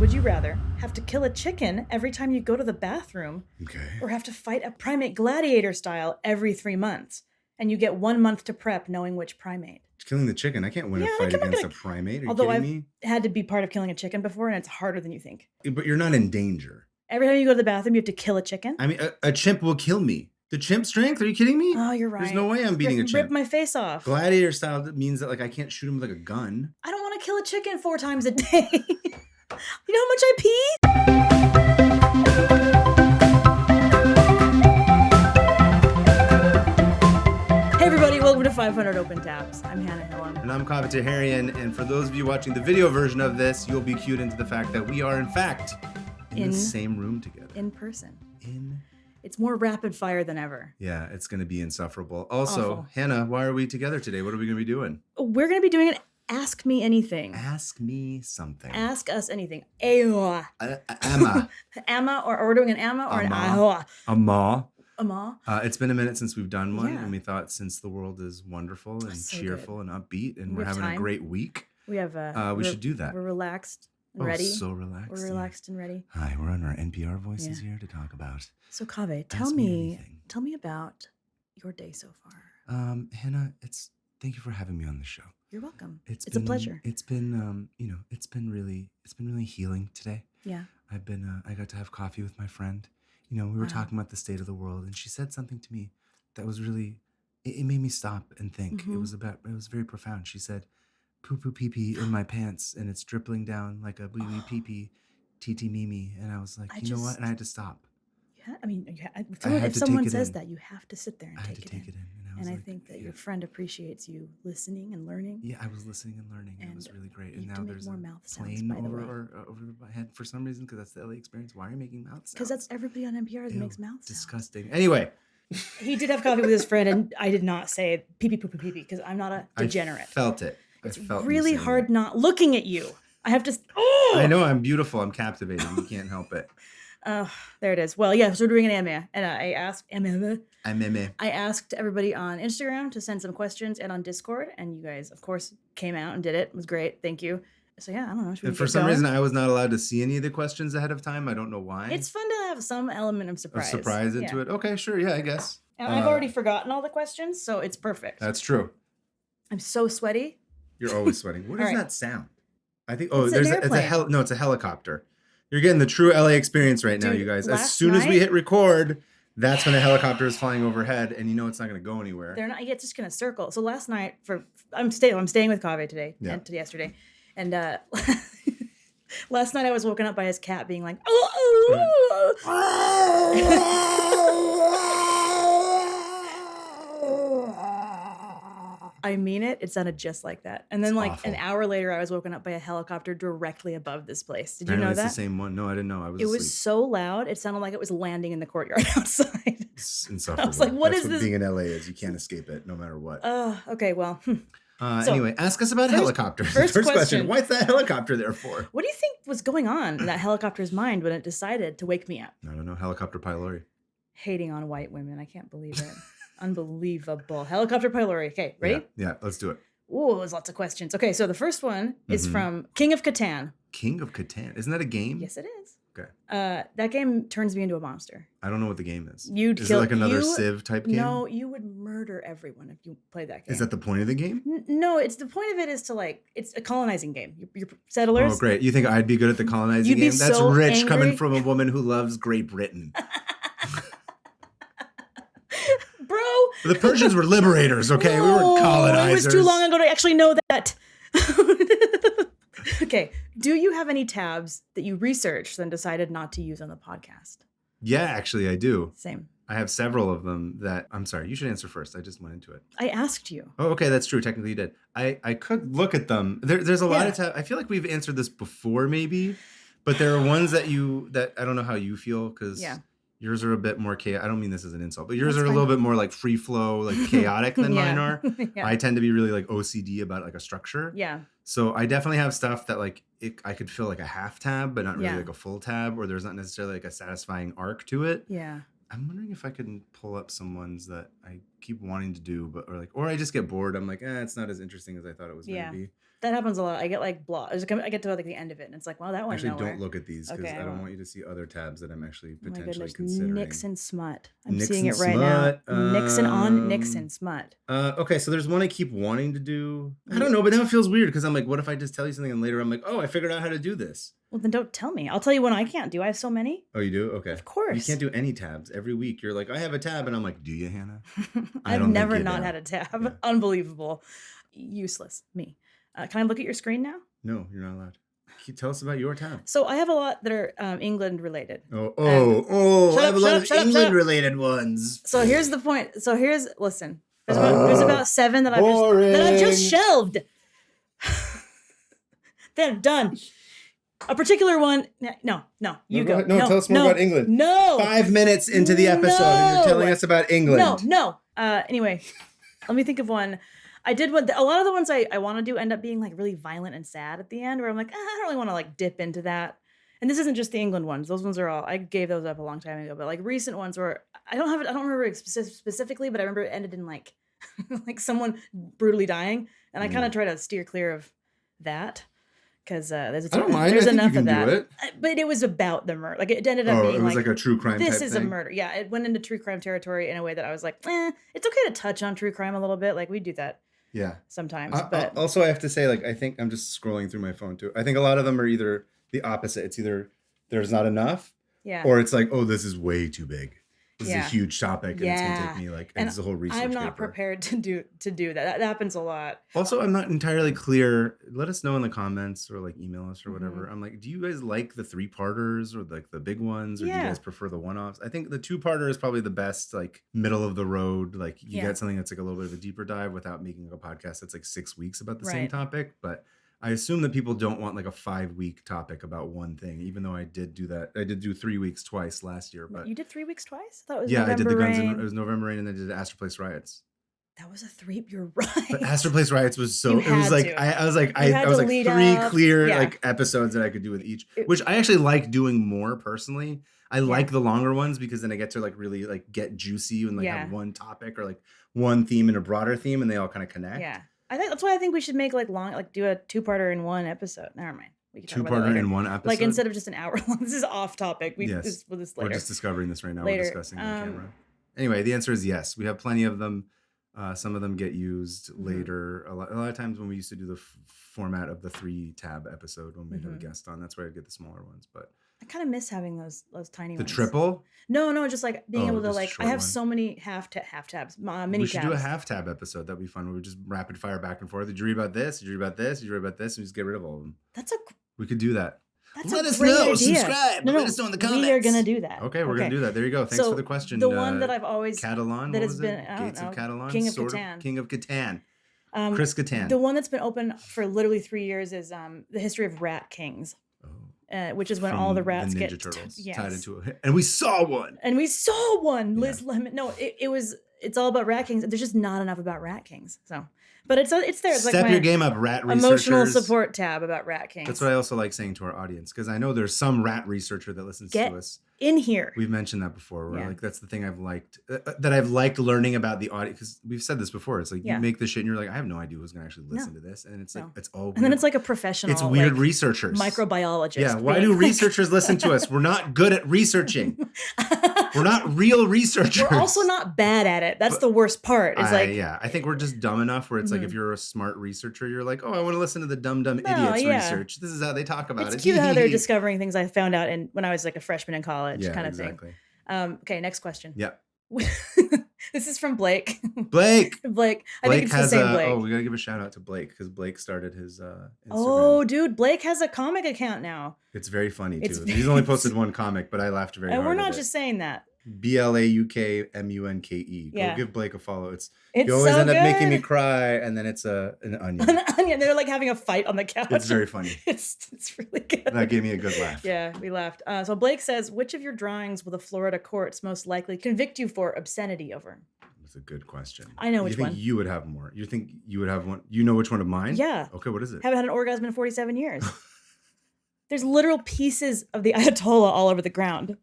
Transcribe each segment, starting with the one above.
Would you rather have to kill a chicken every time you go to the bathroom, Okay. or have to fight a primate gladiator style every 3 months? And you get 1 month to prep knowing which primate. Killing the chicken. I can't win a fight against a primate. Are you kidding me? I've had to be part of killing a chicken before, and it's harder than you think. But you're not in danger. Every time you go to the bathroom, you have to kill a chicken? I mean, a chimp will kill me. The chimp strength? Are you kidding me? Oh, you're right. There's no way I'm beating a chimp. Rip my face off. Gladiator style means that I can't shoot him with a gun. I don't want to kill a chicken 4 times a day. You know how much I pee? Hey everybody, welcome to 500 Open Taps. I'm Hannah Hillam. And I'm Kaveh Taherian, and for those of you watching the video version of this, you'll be cued into the fact that we are in fact in the same room together. In person. It's more rapid fire than ever. Yeah, it's going to be insufferable. Also, Awful. Hannah, why are we together today? What are we going to be doing? We're going to be doing an Ask Me Anything. Ask me something. Ask us anything. Amma. Amma, or we're doing an Amma or an Ahoa. Amma. Amma. It's been a minute since we've done one, Yeah. and we thought since the world is wonderful and So cheerful good. and upbeat, and We we're have having time. a great week, We have we should do that. We're relaxed and ready. So relaxed. We're relaxed and ready. Hi, we're on our NPR voices here to talk about. So Kaveh, tell Ask me me about your day so far. Hannah, thank you for having me on the show. You're welcome. It's been a pleasure. It's been it's been really healing today. Yeah. I got to have coffee with my friend. We were talking about the state of the world, and she said something to me that was really, it made me stop and think. Mhm. It was very profound. She said, "Poo poo pee pee in my pants, and it's dripping down like a wee wee pee pee, tee mimi." And I was like, you know what? And I had to stop. Yeah, I mean, had if to someone take it says in. that, you have to sit there and I had take to take it in. And I like, think that yeah. your friend appreciates you listening and learning. Yeah, I was listening and learning. It was And really great. you And have to now make there's more a mouth sounds, plane by the way. over my head for some reason, because that's the LA experience. Why are you making mouth sounds? Because that's everybody on NPR that Ew, makes mouth sounds. disgusting. Anyway, He did have coffee with his friend, and I did not say pee pee poo poo pee pee because I'm not a degenerate. I felt it. It's I felt you really saying hard it. not looking at you. I have to. Oh! I know I'm beautiful. I'm captivating. You can't help it. There it is. Well, yeah, so we're doing an AMA, and I asked I'm I asked everybody on Instagram to send some questions and on Discord, and you guys, of course, came out and did it. It was great. Thank you. So yeah, I don't know. Should we And for get some going? reason, I was not allowed to see any of the questions ahead of time. I don't know why. It's fun to have some element of surprise. into it. Okay, sure. Yeah, I guess. And I've already forgotten all the questions, so it's perfect. That's true. I'm so sweaty. You're always sweating. What is All right. that sound? I think. It's an airplane. It's a helicopter. You're getting the true LA experience right now, Dude, you guys. As last soon as we night- hit record, that's when the helicopter is flying overhead, and it's not going to go anywhere. They're not. It's just gonna circle. So last night, I'm staying with Kaveh today Yeah. and yesterday, and last night I was woken up by his cat being like, I mean it. It sounded just like that. And then, It's like awful. an hour later, I was woken up by a helicopter directly above this place. Did you Apparently know it's that? the same one. No, I didn't know. I was It asleep. was so loud. It sounded like it was landing in the courtyard outside. It's insufferable. like, what That's is this? being in LA is. You can't escape it, no matter what. Okay. Well, so, Anyway, ask us about helicopters. first First question. question. What's that helicopter there for? what do you think was going on in that helicopter's mind when it decided to wake me up? I don't know. Helicopter pylori. Hating on white women. I can't believe it. Unbelievable. Helicopter pylori. Okay, ready? Yeah, let's do it. Ooh, there's lots of questions. Okay, so the first one is from King of Catan. King of Catan. Isn't that a game? Yes, it is. Okay. That game turns me into a monster. I don't know what the game is. You'd Is kill it like another you- Civ type game? No, you would murder everyone if you played that game. Is that the point of the game? No, it's the point of it is to it's a colonizing game. You're settlers. Oh, great. You think I'd be good at the colonizing You'd be game? That's so rich coming angry. from a woman who loves Great Britain. Bro. The Persians were liberators, okay? We Oh, were colonizers. It was too long ago to actually know that. Okay. Do you have any tabs that you researched and decided not to use on the podcast? Yeah, actually, I do. Same. I have several of them that... I'm sorry, you should answer first. I just went into it. I asked you. Oh, okay, that's true. Technically, you did. I could look at them. There's a lot Yeah. of tabs. I feel like we've answered this before, maybe. But there are ones that I don't know how you feel, because... Yeah. Yours are a bit more chaotic. I don't mean this as an insult, but yours That's are a fine. little bit more like free flow, like chaotic than Yeah. mine are. Yeah. I tend to be really like OCD about like a structure. Yeah. So I definitely have stuff that like I could fill like a half tab, but not really Yeah. like a full tab, or there's not necessarily like a satisfying arc to it. Yeah. I'm wondering if I can pull up some ones that I keep wanting to do, but or I just get bored. I'm like, it's not as interesting as I thought it was Yeah. going to be. That happens a lot. I get like I get to like the end of it, and it's like, wow, that went Actually, nowhere. don't look at these because Okay, I I don't won't. want you to see other tabs that I'm actually Oh my potentially goodness, considering. Nixon smut. I'm Nixon seeing it right smut. now. Nixon on Nixon smut. Okay, so there's one I keep wanting to do. I Yeah. don't know, but now it feels weird because I'm like, what if I just tell you something and later I'm like, oh, I figured out how to do this. Well, then don't tell me. I'll tell you when I can't do. I have so many. Oh, you do? Okay. Of course. You can't do any tabs. Every week you're like, I have a tab, and I'm like, do you, Hannah? I've never not had a tab. Yeah. Unbelievable. Useless. Me. Can I look at your screen now? No, you're not allowed. Tell us about your tab. So I have a lot that are England related. I have a lot of England related ones. So here's the point. Listen. There's about 7 that I've just shelved. Then done. A particular one. No, you go. No, tell us more about England. No. 5 minutes into the episode, and you're telling us about England. No. Anyway, let me think of one. I did one. A lot of the ones I want to do end up being like really violent and sad at the end, where I'm like, I don't really want to like dip into that. And this isn't just the England ones. Those ones are all, I gave those up a long time ago. But like recent ones where I don't remember it specifically, but I remember it ended in like like someone brutally dying, and I kind of try to steer clear of that. Because there's enough of that, but it was about the murder. Like it ended up being like a true crime. This is a murder. Yeah, it went into true crime territory in a way that I was like, it's okay to touch on true crime a little bit. Like we do that. Yeah. Sometimes. But also, I have to say, like, I think I'm just scrolling through my phone too. I think a lot of them are either the opposite. It's either there's not enough, or it's like, oh, this is way too big. This is a huge topic, and it's gonna take me like, and it's a whole research. I'm not prepared to do that. That happens a lot. Also, I'm not entirely clear. Let us know in the comments or like email us or whatever. I'm like, do you guys like the 3-parters or like the big ones, or do you guys prefer the one-offs? I think the 2-parter is probably the best, like middle of the road. Like you get something that's like a little bit of a deeper dive without making a podcast that's like 6 weeks about the same topic, but. I assume that people don't want like a 5-week topic about one thing, even though I did do that. I did do 3 weeks twice last year, but you did 3 weeks twice? I thought it was November I did the Guns. It was November Rain, and then I did Astor Place Riots. That was a 3. You're right. But Astor Place Riots was so. It was like I was like 3 clear like episodes that I could do with each, which I actually like doing more personally. I like the longer ones because then I get to like really like get juicy and like have one topic or like one theme and a broader theme, and they all kind of connect. Yeah. That's why I think we should make like do a 2-parter in one episode. Never mind. We can 2-parter in one episode. Like instead of just an hour long. This is off topic. We'll this later. We're just discovering this right now. We're discussing on camera. Anyway, the answer is yes. We have plenty of them. Some of them get used later. A lot of times when we used to do the format of the 3-tab episode when we'd have a guest on, that's where I'd get the smaller ones. But I kind of miss having those tiny ones. The triple? No, just like being able to like. I have so many half tabs, mini tabs. We should do a half-tab episode. That'd be fun. We would just rapid fire back and forth. Did you read about this? Did you read about this? Did you read about this? And we just get rid of all of them. We could do that. Let us know. Idea. Subscribe. Let us know in the comments. We are gonna do that. Okay, we're gonna do that. There you go. Thanks for the question. The one that I've always Catalan. That has been Gates of Catalan. King of Catan. King of Catan. Chris Catan. The one that's been open for literally 3 years is the history of rat kings. Which is when all the rats get tied into it. And we saw one. Liz Lemon. No, it's all about rat kings. There's just not enough about rat kings. So, but it's there. It's Step your game up, rat researchers. Emotional support tab about rat kings. That's what I also like saying to our audience, because I know there's some rat researcher that listens to us. In here. We've mentioned that before. Like that's the thing I've liked learning about the audience, because we've said this before. It's like you make this shit and you're like, I have no idea who's gonna actually listen to this, and it's like it's all weird. And then it's like a professional. It's weird researchers, microbiologists. Yeah, why do researchers listen to us? We're not good at researching. We're not real researchers. We're also not bad at it. That's the worst part. It's I think we're just dumb enough where it's like if you're a smart researcher, you're like, oh, I want to listen to the dumb idiots research. This is how they talk about it. It's cute how they're discovering things I found out when I was like a freshman in college, kind of thing. Okay, next question. Yeah. This is from Blake. Blake. I think it's the same Blake. We gotta give a shout out to Blake because Blake started his Instagram. Oh, dude, Blake has a comic account now. It's very funny too. He's only posted one comic, but I laughed very hard. And we're not just saying that. BLAUKMUNKE. Yeah. Go give Blake a follow. It's you always end up making me cry, and then it's an onion. An onion. They're like having a fight on the couch. It's very funny. It's really good. That gave me a good laugh. Yeah, we laughed. So Blake says, which of your drawings will the Florida courts most likely convict you for obscenity over? That's a good question. I know which one. You think you would have more? You think you would have one? You know which one of mine? Yeah. Okay, what is it? Haven't had an orgasm in 47 years. There's literal pieces of the Ayatollah all over the ground.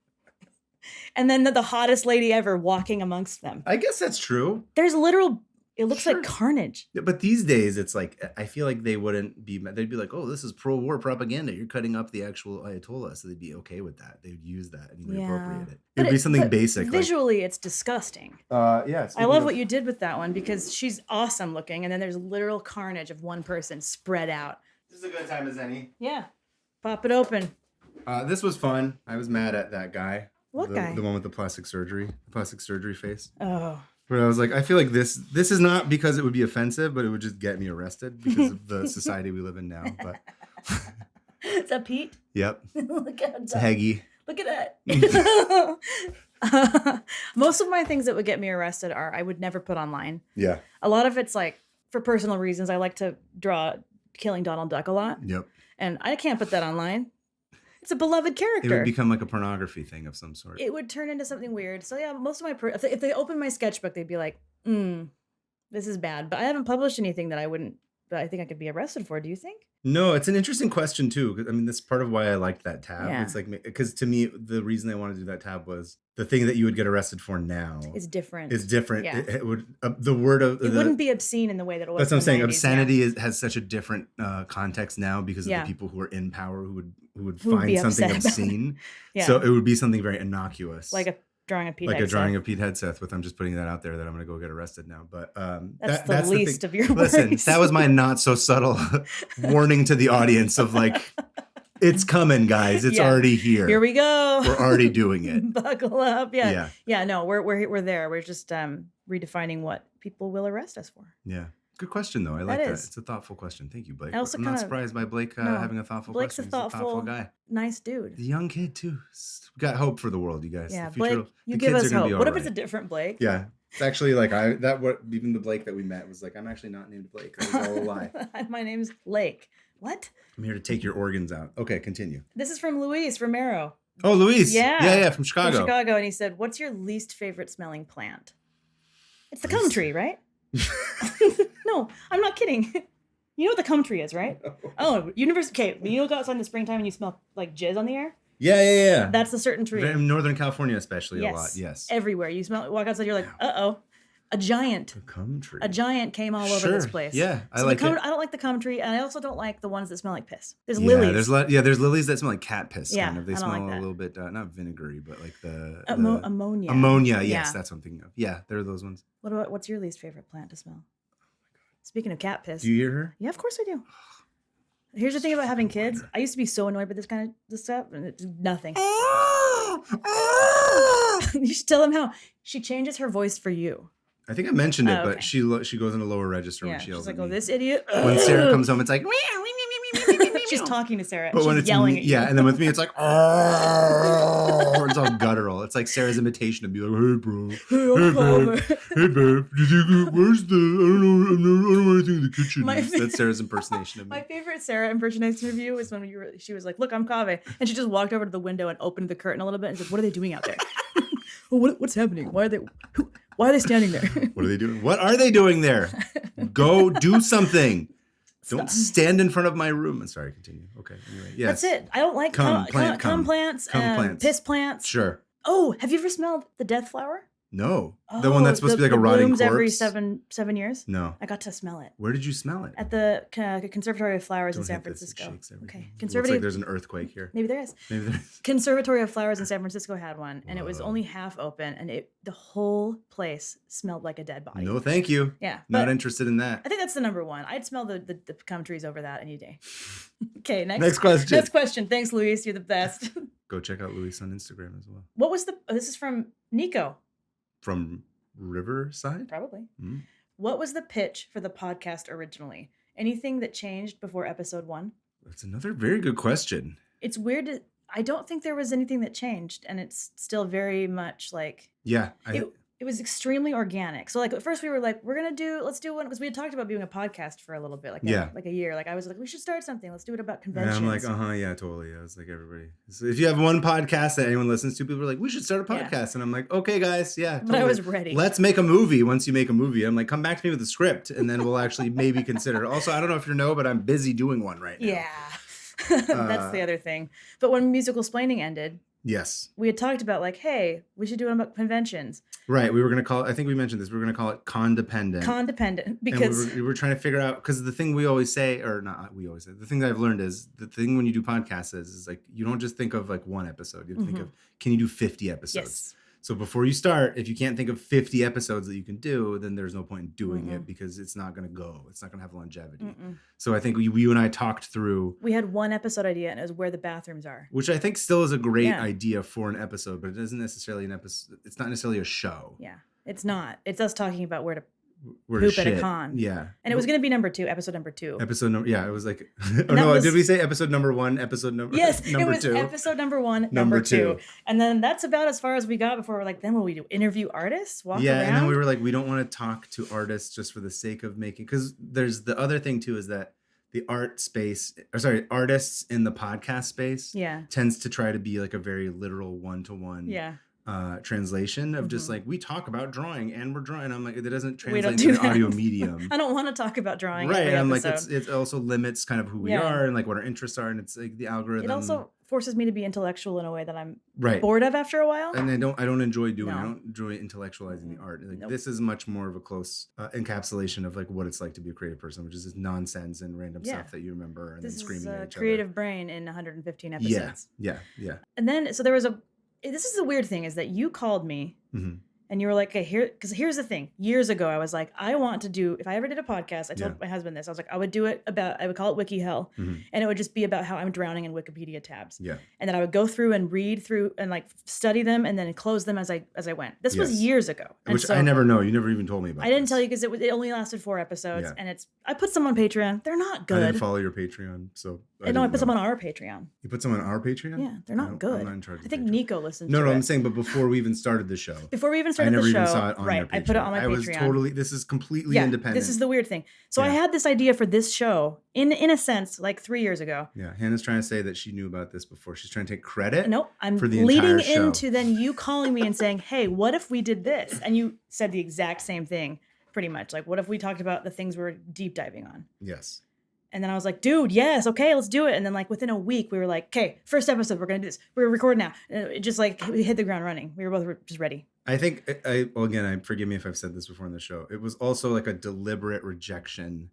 And then the hottest lady ever walking amongst them. I guess that's true. There's literal It looks like carnage. Yeah, but these days, it's like, I feel like they wouldn't be, they'd be like, oh, this is pro-war propaganda. You're cutting up the actual Ayatollah. So they'd be okay with that. They would use that and reappropriate it. It would be something basic. Visually, it's disgusting. Yeah. I love what you did with that one because she's awesome looking. And then there's literal carnage of one person spread out. This is a good time as any. Yeah. Pop it open. This was fun. I was mad at that guy. What guy? The one with the plastic surgery face. Oh. Where I was like, I feel like this is not because it would be offensive, but it would just get me arrested because of the society we live in now. But is that Pete? Yep. Look at it's Heggy. Look at that. Most of my things that would get me arrested are I would never put online. Yeah. A lot of it's like for personal reasons. I like to draw killing Donald Duck a lot. Yep. And I can't put that online. It's a beloved character. It would become like a pornography thing of some sort. It would turn into something weird. So yeah, most of my if they open my sketchbook, they'd be like, this is bad. But I haven't published anything that I think I could be arrested for. Do you think? No, it's an interesting question too. I mean, that's part of why I liked that tab. Yeah. It's like, because to me, the reason I wanted to do that tab was the thing that you would get arrested for now is different. It's different. Yeah. It would the word of it wouldn't be obscene in the way that it was. That's what I'm saying. 90s, Obscenity has such a different context now because of the people who are in power who would Who would find something upset obscene. Yeah. So it would be something very innocuous, like a drawing of Pete. Like a drawing of Pete Hegseth. With I'm just putting that out there that I'm going to go get arrested now. But that's the least of your Listen, worries. that was my not so subtle warning to the audience of like, it's coming, guys. It's already here. Here we go. We're already doing it. Buckle up. Yeah. No, we're there. We're just redefining what people will arrest us for. Yeah. Good question, though. I like that. It's a thoughtful question. Thank you, Blake. I'm not surprised by Blake having a thoughtful Blake's question. Blake's a thoughtful guy. Nice dude. He's a young kid, too. We got hope for the world, you guys. Yeah, Blake, you give us hope. What if it's a different Blake? Yeah. It's actually like even the Blake that we met was like, I'm actually not named Blake. That was all a lie. My name's Lake. What? I'm here to take your organs out. Okay, continue. This is from Luis Romero. Oh, Luis. Yeah. Yeah, from Chicago. And he said, what's your least favorite smelling plant? It's the cum tree, right? No, I'm not kidding. You know what the cum tree is, right? Oh, okay. You go outside in the springtime and you smell like jizz on the air? Yeah. That's a certain tree. In Northern California especially a lot, yes. Everywhere. You walk outside, you're like, uh-oh. A giant. The cum tree. A giant came all over this place. Yeah, I like it. I don't like the cum tree, and I also don't like the ones that smell like piss. There's lilies. There's lilies that smell like cat piss. Yeah, kind of. They smell like a little bit, not vinegary, but like the ammonia. Ammonia, yes, that's what I'm thinking of. Yeah, there are those ones. What's your least favorite plant to smell? Oh my God. Speaking of cat piss. Do you hear her? Yeah, of course I do. Here's the thing about having kids. I used to be so annoyed by this kind of this stuff, and it's nothing. You should tell them how she changes her voice for you. I think I mentioned it, but she goes in a lower register when she yells. She's like, "Oh, this idiot!" When Sarah comes home, it's like she's talking to Sarah. But when it's yelling at you. and then with me, it's like, it's all guttural. It's like Sarah's imitation of me, like, "Hey, bro, hey, babe, where's the? I don't know anything in the kitchen." That's Sarah's impersonation of me. My favorite Sarah impersonation of you was when she was like, "Look, I'm Kaveh," and she just walked over to the window and opened the curtain a little bit and said, "What are they doing out there? What's happening? Why are they standing there? What are they doing? What are they doing there? Go do something. Don't stand in front of my room." I'm sorry, continue. Okay. Anyway, yes. That's it. I don't like cum plants, piss plants. Sure. Oh, have you ever smelled the death flower? No. The one that's supposed to be like a rotting corpse? Every seven years? No. I got to smell it. Where did you smell it? At the Conservatory of Flowers in San Francisco. Okay. Looks like there's an earthquake here. Maybe there is. Conservatory of Flowers in San Francisco had one, and it was only half open, and the whole place smelled like a dead body. No, thank you. Yeah. Not interested in that. I think that's the number one. I'd smell the cum trees over that any day. Okay, next question. Next question. Thanks, Luis. You're the best. Go check out Luis on Instagram as well. What was this is from Nico. From Riverside? Probably. Mm. What was the pitch for the podcast originally? Anything that changed before episode 1? That's another very good question. It's weird. I don't think there was anything that changed, and it's still very much like... Yeah. It was extremely organic. So like at first we were like, let's do one, because we had talked about doing a podcast for a little bit, like a year. Like I was like, we should start something. Let's do it about conventions. And I'm like, yeah, totally. I was like, everybody. So if you have one podcast that anyone listens to, people are like, we should start a podcast. Yeah. And I'm like, okay, guys, yeah. Totally. But I was ready. Let's make a movie. Once you make a movie, I'm like, come back to me with a script, and then we'll actually maybe consider it. Also, I don't know if you know, but I'm busy doing one right now. Yeah. That's the other thing. But when Musical Splaining ended, Yes. We had talked about like, hey, we should do one about conventions. Right. We were going to call it, I think we mentioned this, we were going to call it condependent. Condependent, because and we were trying to figure out, because the thing we always say, or not we always say, the thing that I've learned is the thing when you do podcasts is like, you don't just think of like one episode. You have to think of, can you do 50 episodes? Yes. So before you start, if you can't think of 50 episodes that you can do, then there's no point in doing it, because it's not going to go. It's not going to have longevity. So I think you and I talked through. We had one episode idea, and it was where the bathrooms are. Which I think still is a great idea for an episode, but it isn't necessarily an episode. It's not necessarily a show. Yeah, it's not. It's us talking about where to Where poop to at shit. a con. Yeah. And it was going to be episode number 2. Yeah, it was like, oh no, did we say episode number 1, episode number Yes, number it was 2? episode number 1, number 2. And then that's about as far as we got before we're like, then what we do? Interview artists? Walk around? And then we were like, we don't want to talk to artists just for the sake of making, because there's the other thing too, is that the artists in the podcast space tends to try to be like a very literal one-to-one translation of just like, we talk about drawing and we're drawing. I'm like, it doesn't translate to the audio medium. I don't want to talk about drawing. Right. And I'm like, it also limits kind of who we are and like what our interests are. And it's like the algorithm. It also forces me to be intellectual in a way that I'm bored of after a while. And I don't enjoy doing. I don't enjoy intellectualizing the art. Like this is much more of a close encapsulation of like what it's like to be a creative person, which is just nonsense and random stuff that you remember and then screaming at each other. Creative brain in 115 episodes. Yeah. And then so there was this is the weird thing, is that you called me and you were like, okay, because here's the thing. Years ago, I was like, I want to do, if I ever did a podcast, I told my husband this, I was like, I would do it about, I would call it Wiki Hell. And it would just be about how I'm drowning in Wikipedia tabs. Yeah. And then I would go through and read through and like study them and then close them as I went. This was years ago. Which so, I never know. You never even told me about I didn't tell you because it only lasted 4 episodes. And I put some on Patreon. They're not good. I didn't follow your Patreon, so I put some on our Patreon. You put some on our Patreon? Yeah, they're not good. I'm not in charge of I think Patreon. Nico listened to it. No, I'm saying, but before we even started the show. Before we even started the show. I never even saw it on your Patreon. I put it on my Patreon. This is completely independent. This is the weird thing. So I had this idea for this show in a sense, like 3 years ago. Yeah, Hannah's trying to say that she knew about this before. She's trying to take credit. Nope, I'm for the leading entire show. into then you calling me and saying, hey, what if we did this? And you said the exact same thing, pretty much. Like, what if we talked about the things we're deep diving on? Yes. And then I was like, dude, yes, okay, let's do it. And then like within a week, we were like, okay, first episode, we're going to do this. We're recording now. And it just like, we hit the ground running. We were both just ready. I think, again, forgive me if I've said this before in the show. It was also like a deliberate rejection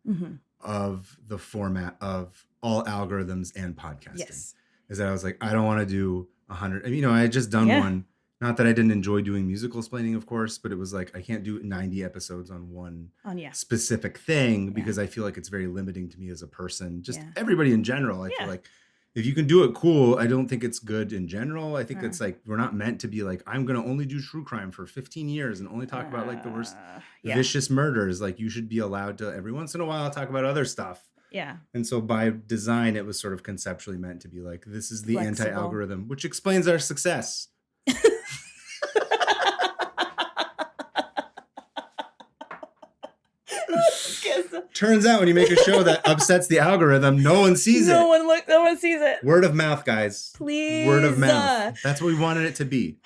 of the format of all algorithms and podcasting. Yes. Is that I was like, I don't want to do 100. I had just done one. Not that I didn't enjoy doing musical explaining, of course, but it was like, I can't do 90 episodes on one specific thing because I feel like it's very limiting to me as a person. Just everybody in general. I feel like if you can do it, cool. I don't think it's good in general. I think it's like, we're not meant to be like, I'm going to only do true crime for 15 years and only talk about like the worst vicious murders. Like you should be allowed to every once in a while talk about other stuff. Yeah. And so by design, it was sort of conceptually meant to be like, this is the Flexible. anti-algorithm, which explains our success. Turns out when you make a show that upsets the algorithm, no one sees it. No one sees it. Word of mouth, guys. Please. Word of mouth. That's what we wanted it to be.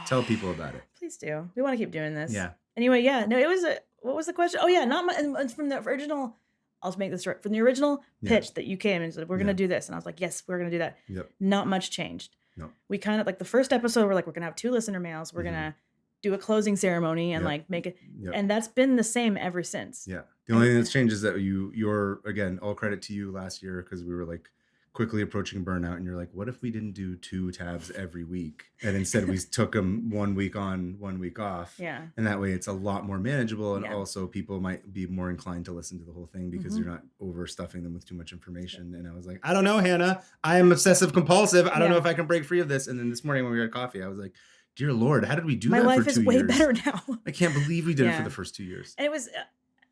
Tell people about it. Please do. We want to keep doing this. Yeah. Anyway, no, it was what was the question? Oh yeah, not my, it's from the original. I'll just make this short. From the original pitch that you came and said, we're going to do this. And I was like, yes, we're going to do that. Yep. Not much changed. No. We kind of like the first episode, we're like, we're going to have 2 listener mails. We're going to do a closing ceremony and like make it. And that's been the same ever since. Yeah. The only thing that's changed is that you're again, all credit to you last year because we were like quickly approaching burnout and you're like, what if we didn't do 2 tabs every week? And instead we took them 1 week on, 1 week off. Yeah. And that way it's a lot more manageable. And also people might be more inclined to listen to the whole thing because you're not overstuffing them with too much information. And I was like, I don't know, Hannah, I am obsessive compulsive. I don't know if I can break free of this. And then this morning when we had coffee, I was like, dear Lord, how did we do that for 2 years? My life is way better now. I can't believe we did it for the first 2 years. And it was,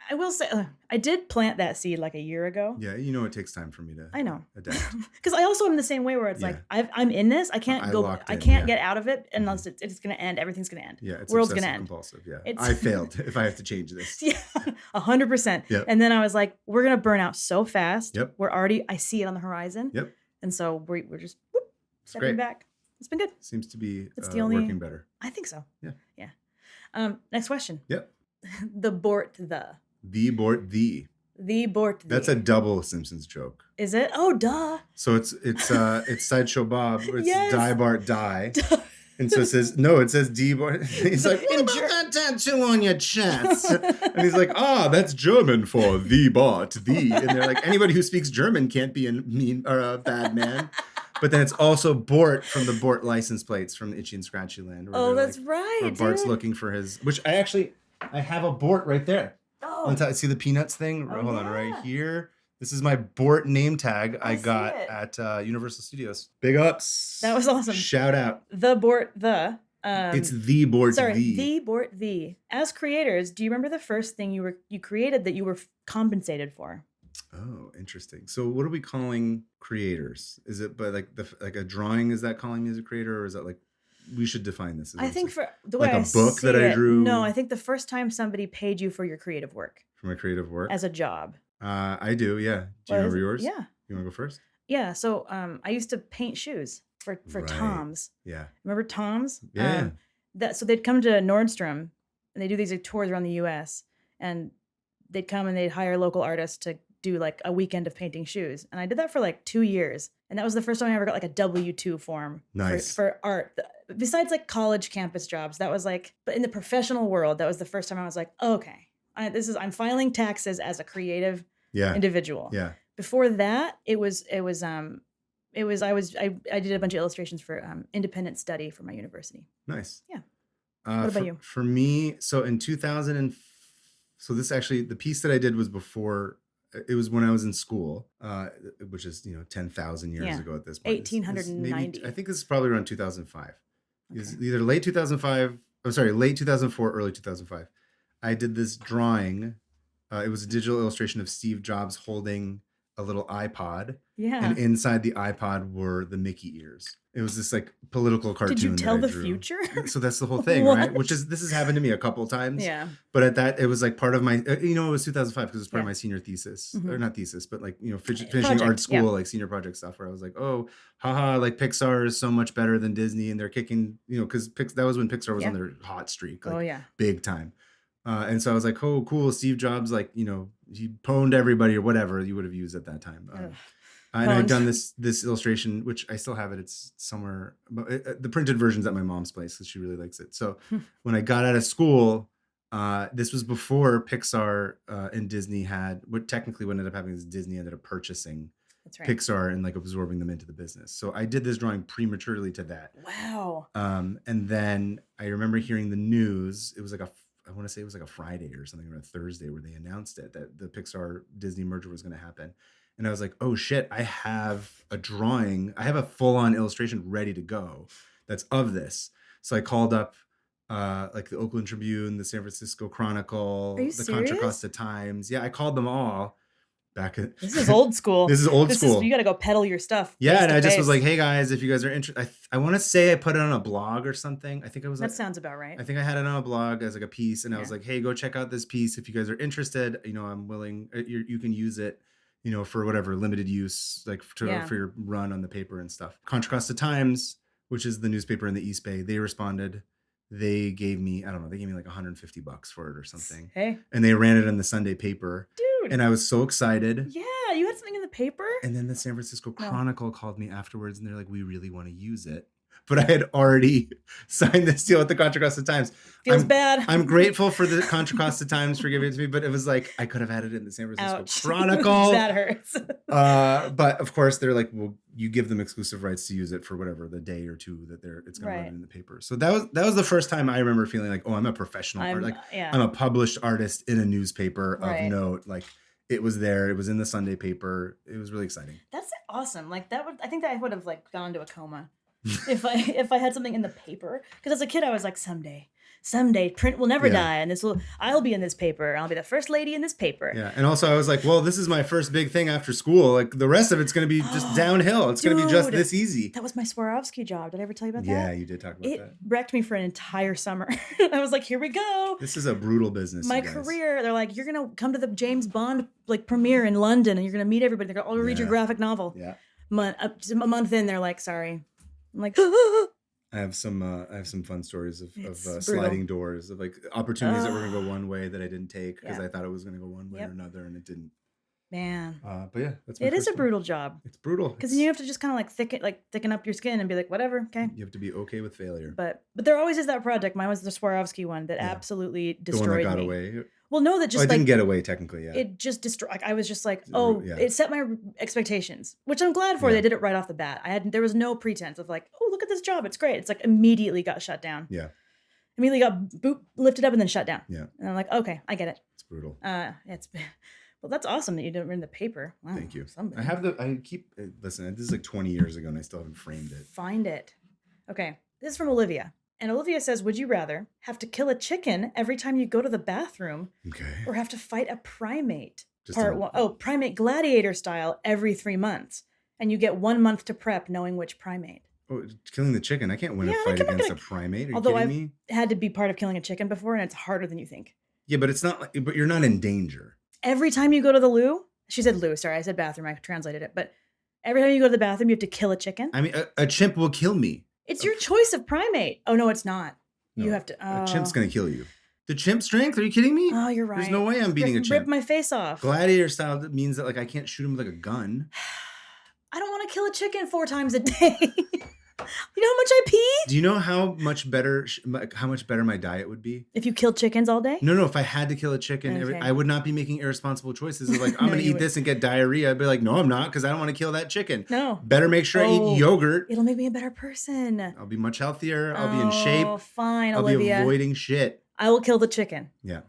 I will say, I did plant that seed like a year ago. Yeah, it takes time for me to adapt. Because I also am the same way where it's like, I'm in this. I can't I can't get out of it unless it's going to end. Everything's going to end. Yeah, it's world's going to end. Compulsive, yeah. I failed if I have to change this. Yeah, 100%. Yep. And then I was like, we're going to burn out so fast. Yep. I see it on the horizon. Yep. And so we're just stepping back. It's been good. Seems to be working better. I think so. Yeah. Yeah. Next question. Yep. The Bort the. The Bort the. The Bort That's a the. double Simpsons joke. Is it? Oh, duh. So it's Sideshow Bob. It's Yes. Die Bart Die. Duh. And so it says D Bart. He's like, what about that tattoo on your chest? And he's like, that's German for the Bart, the. And they're like, anybody who speaks German can't be a mean or a bad man. But then it's also Bort from the Bort license plates from Itchy and Scratchy Land. Oh, that's right. Where Bart's looking for his, which I have a Bort right there. Oh. See the Peanuts thing? Hold on, right here. This is my Bort name tag I got at Universal Studios. Big ups. That was awesome. Shout out. The Bort the. It's the Bort sorry, the Bort the. As creators, do you remember the first thing you created that you were compensated for? Oh, interesting. So what are we calling creators? Is it by like a drawing? Is that calling me as a creator, or is that like we should define this? I think for the way like I a book see that I it, drew. No, I think the first time somebody paid you for your creative work. For my creative work as a job. I do. Yeah. Do you remember yours? Yeah. You want to go first? Yeah. So I used to paint shoes for Right. Toms. Yeah. Remember Toms? Yeah. So they'd come to Nordstrom and they do these like, tours around the U.S. and they'd come and they'd hire local artists to do like a weekend of painting shoes. And I did that for like 2 years. And that was the first time I ever got like a W-2 form for art. Besides like college campus jobs, that was like, but in the professional world, that was the first time I was like, okay, I'm filing taxes as a creative individual. Yeah. Before that, I did a bunch of illustrations for independent study for my university. Nice. Yeah. What about you? For me, so in 2000 so this actually, the piece that I did was before, it was when I was in school, which is, 10,000 years ago at this point. 1890. I think this is probably around 2005. It's either late 2005, late 2004, early 2005. I did this drawing. It was a digital illustration of Steve Jobs holding a little iPod. Yeah. And inside the iPod were the Mickey ears. It was this like political cartoon. Did you tell the future? So that's the whole thing, right? This has happened to me a couple of times. Yeah. But at that, it was like part of my, it was 2005 because it was part of my senior thesis, or not thesis, but like, finishing art school, like senior project stuff where I was like, oh, haha, like Pixar is so much better than Disney. And they're kicking, because that was when Pixar was on their hot streak, like big time. And so I was like, oh, cool. Steve Jobs, like, he pwned everybody or whatever you would have used at that time. And I'd done this illustration, which I still have it. It's somewhere, but the printed version's at my mom's place because she really likes it. So when I got out of school, this was before Pixar and Disney had, what technically what ended up happening is Disney ended up purchasing Pixar and like absorbing them into the business. So I did this drawing prematurely to that. Wow. And then I remember hearing the news. It was like I want to say it was like a Friday or something, or a Thursday, where they announced it, that the Pixar Disney merger was going to happen. And I was like, oh shit, I have a drawing. I have a full-on illustration ready to go that's of this. So I called up like the Oakland Tribune, the San Francisco Chronicle, the Contra Costa Times. Yeah, I called them all. This is old school. This is old school. You got to go peddle your stuff. Yeah, and I just was like, hey guys, if you guys are interested, I want to say I put it on a blog or something. I think I was. That sounds about right. I think I had it on a blog as like a piece, and I was like, hey, go check out this piece if you guys are interested. I'm willing. You can use it, for whatever limited use, like for your run on the paper and stuff. Contra Costa Times, which is the newspaper in the East Bay, they responded. They gave me, I don't know, they gave me like $150 for it or something. Hey. And they ran it in the Sunday paper. Dude. And I was so excited. Yeah, you had something in the paper? And then the San Francisco Chronicle called me afterwards and they're like, we really want to use it. But I had already signed this deal with the Contra Costa Times. Feels bad. I'm grateful for the Contra Costa Times for giving it to me, but it was like, I could have had it in the San Francisco Chronicle. That hurts. But of course they're like, well, you give them exclusive rights to use it for whatever, the day or two that it's going to run in the paper. So that was the first time I remember feeling like, oh, I'm a professional artist. I'm a published artist in a newspaper of note. Like it was there. It was in the Sunday paper. It was really exciting. That's awesome. Like I think that I would have like gone into a coma. if I had something in the paper, because as a kid I was like, someday print will never die, and I'll be in this paper. I'll be the first lady in this paper. Yeah, and also I was like, well, this is my first big thing after school. Like the rest of it's going to be just downhill. It's going to be just this easy. That was my Swarovski job. Did I ever tell you about that? Yeah, you did talk about that. It wrecked me for an entire summer. I was like, here we go. This is a brutal business. My career. They're like, you're going to come to the James Bond like premiere in London, and you're going to meet everybody. They're going to read your graphic novel. Yeah. A month in, they're like, sorry. I'm like, I have some fun stories of sliding doors, of like opportunities that were gonna go one way that I didn't take because I thought it was gonna go one way or another, and it didn't. Man. But yeah, that's my It is first a one. brutal job. It's brutal. Because then you have to just kind of like thicken up your skin and be like, whatever, okay. You have to be okay with failure. But there always is that project. Mine was the Swarovski one that Yeah. absolutely The one that destroyed got me. away. Well, no, that Oh, just it like didn't get away technically. Yeah. it just destroyed. Like I was just like, Yeah. oh, it set my expectations, which I'm glad for. Yeah. They did it right off the bat. There was no pretense of like, oh, look at this job, it's great. It's like immediately got shut down. Yeah. Immediately got lifted up and then shut down. Yeah. And I'm like, okay, I get it. It's brutal. It's well, that's awesome that you didn't read the paper. Wow, Thank you. Somebody. Listen, this is like 20 years ago and I still haven't framed it. Find it. Okay, this is from Olivia. And Olivia says, would you rather have to kill a chicken every time you go to the bathroom, or have to fight a primate? Primate gladiator style every 3 months. And you get 1 month to prep knowing which primate. Oh, killing the chicken. I can't win a fight against a primate. Are you kidding me? I've had to be part of killing a chicken before and it's harder than you think. Yeah, but it's not like, but you're not in danger. Every time you go to the loo, she said loo, sorry, I said bathroom, I translated it. But every time you go to the bathroom, you have to kill a chicken. I mean, a chimp will kill me. It's your choice of primate. Oh, no, it's not. No, you have to. A chimp's going to kill you. The chimp strength? Are you kidding me? Oh, you're right. There's no way I'm beating a chimp. Rip my face off. Gladiator style means that like I can't shoot him with like a gun. I don't want to kill a chicken 4 times a day. You know how much I pee? Do you know how much better my diet would be? If you killed chickens all day? No. If I had to kill a chicken, I would not be making irresponsible choices. Of like, I'm going to eat this and get diarrhea. I'd be like, no, I'm not, because I don't want to kill that chicken. No. Better make sure I eat yogurt. It'll make me a better person. I'll be much healthier. I'll be in shape. Oh, fine, Olivia. I'll be avoiding shit. I will kill the chicken. Yeah.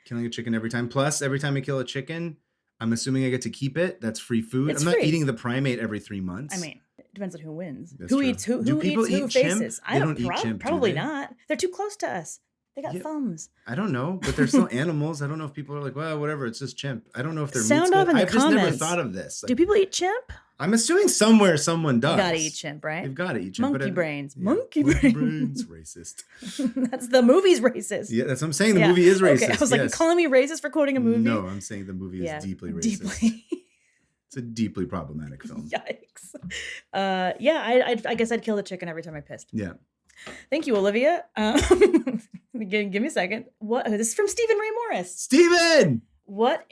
Killing a chicken every time. Plus, every time I kill a chicken, I'm assuming I get to keep it. That's free food. I'm not eating the primate every 3 months. I mean, it depends on who wins. That's who true. eats who? Do Who people eats who eat chimp? faces? They don't eat chimp, do probably they? not. They're too close to us. They got thumbs. I don't know, but they're still animals. I don't know if people are like, well, whatever, it's just chimp. I don't know if they're Sound off in the I've comments. just never thought of this. Do people eat chimp? I'm assuming somewhere someone does. You gotta eat chimp, right? You've got to eat chimp. Monkey brains. Yeah. Monkey brains. Racist. That's the movie's racist. Yeah, that's what I'm saying. The movie is racist. Okay, I was like, you calling me racist for quoting a movie? No, I'm saying the movie is deeply racist. Deeply. It's a deeply problematic film. Yikes. I guess I'd kill the chicken every time I pissed. Yeah. Thank you, Olivia. Give me a second. This is from Stephen Ray Morris. Stephen! What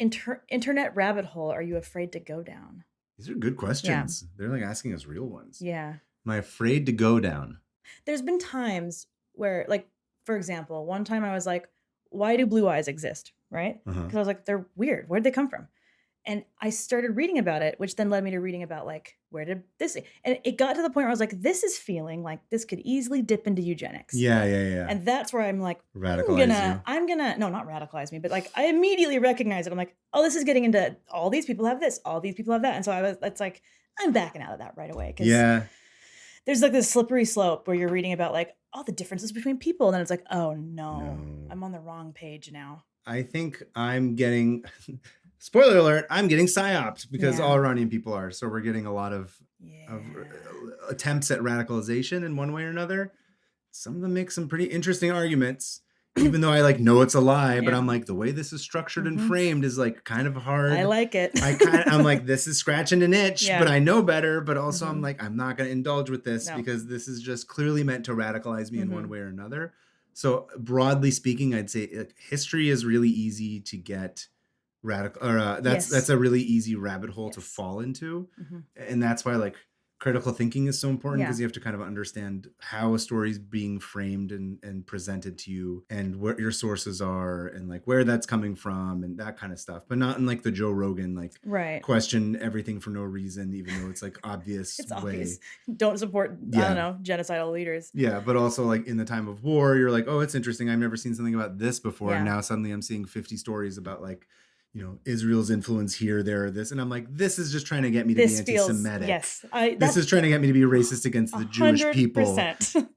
internet rabbit hole are you afraid to go down? These are good questions. Yeah. They're like asking us real ones. Yeah. Am I afraid to go down? There's been times where, like, for example, one time I was like, why do blue eyes exist? Right? Because I was like, they're weird. Where'd they come from? And I started reading about it, which then led me to reading about like, where did this, and it got to the point where I was like, this is feeling like this could easily dip into eugenics. Yeah. And that's where I'm like, I'm gonna, no, not radicalize me, but like, I immediately recognize it. I'm like, oh, this is getting into all these people have this, all these people have that. And so it's like, I'm backing out of that right away. Yeah. There's like this slippery slope where you're reading about like all the differences between people. And then it's like, oh no, I'm on the wrong page now. I think I'm getting... Spoiler alert, I'm getting psyoped because all Iranian people are. So we're getting a lot of attempts at radicalization in one way or another. Some of them make some pretty interesting arguments, even though I like know it's a lie, but I'm like, the way this is structured and framed is like kind of hard. I like it. I'm like, this is scratching an itch, but I know better. But also I'm like, I'm not going to indulge with this because this is just clearly meant to radicalize me in one way or another. So broadly speaking, I'd say history is really easy to get radical, or that's a really easy rabbit hole to fall into. And that's why like critical thinking is so important, because you have to kind of understand how a story is being framed and presented to you, and what your sources are, and like where that's coming from, and that kind of stuff. But not in like the Joe Rogan like question everything for no reason, even though it's like obvious. It's obvious. Don't support I don't know, genocidal leaders. Yeah, but also like in the time of war, you're like, oh, it's interesting. I've never seen something about this before, and now suddenly I'm seeing 50 stories about like, you know, Israel's influence here, there, or this. And I'm like, this is just trying to get me to be anti-Semitic. This is trying to get me to be racist against the 100%. Jewish people.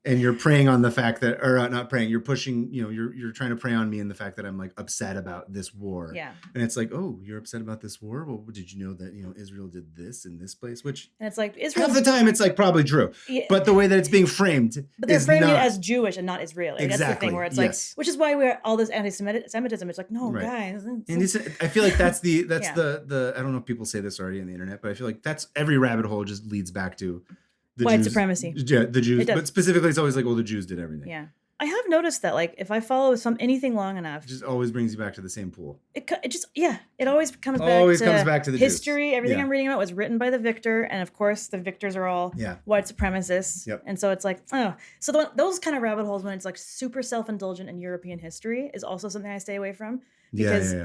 And you're preying on the fact that, or not preying, you're pushing, you know, you're trying to prey on me in the fact that I'm like upset about this war. Yeah. And it's like, oh, you're upset about this war? Well, did you know that, you know, Israel did this in this place? Which, and it's like, Israel. Half the time it's like probably true. Yeah. But the way that it's being framed. But they're framing it as Jewish and not Israeli. Exactly. That's the thing where it's like, which is why we're all this anti-Semitism. It's like, no, guys. And I feel like that's the I don't know if people say this already on the internet, but I feel like that's every rabbit hole just leads back to the white Jews, supremacy. Yeah, the Jews. But specifically it's always like, well, the Jews did everything. Yeah. I have noticed that, like, if I follow anything long enough, It just always brings you back to the same pool. it just it always comes Always back comes to back to the history. Jews. Everything Yeah. I'm reading about was written by the victor, and of course, the victors are all Yeah. white supremacists. Yep. And so it's like, so those kind of rabbit holes when it's like super self-indulgent in European history is also something I stay away from because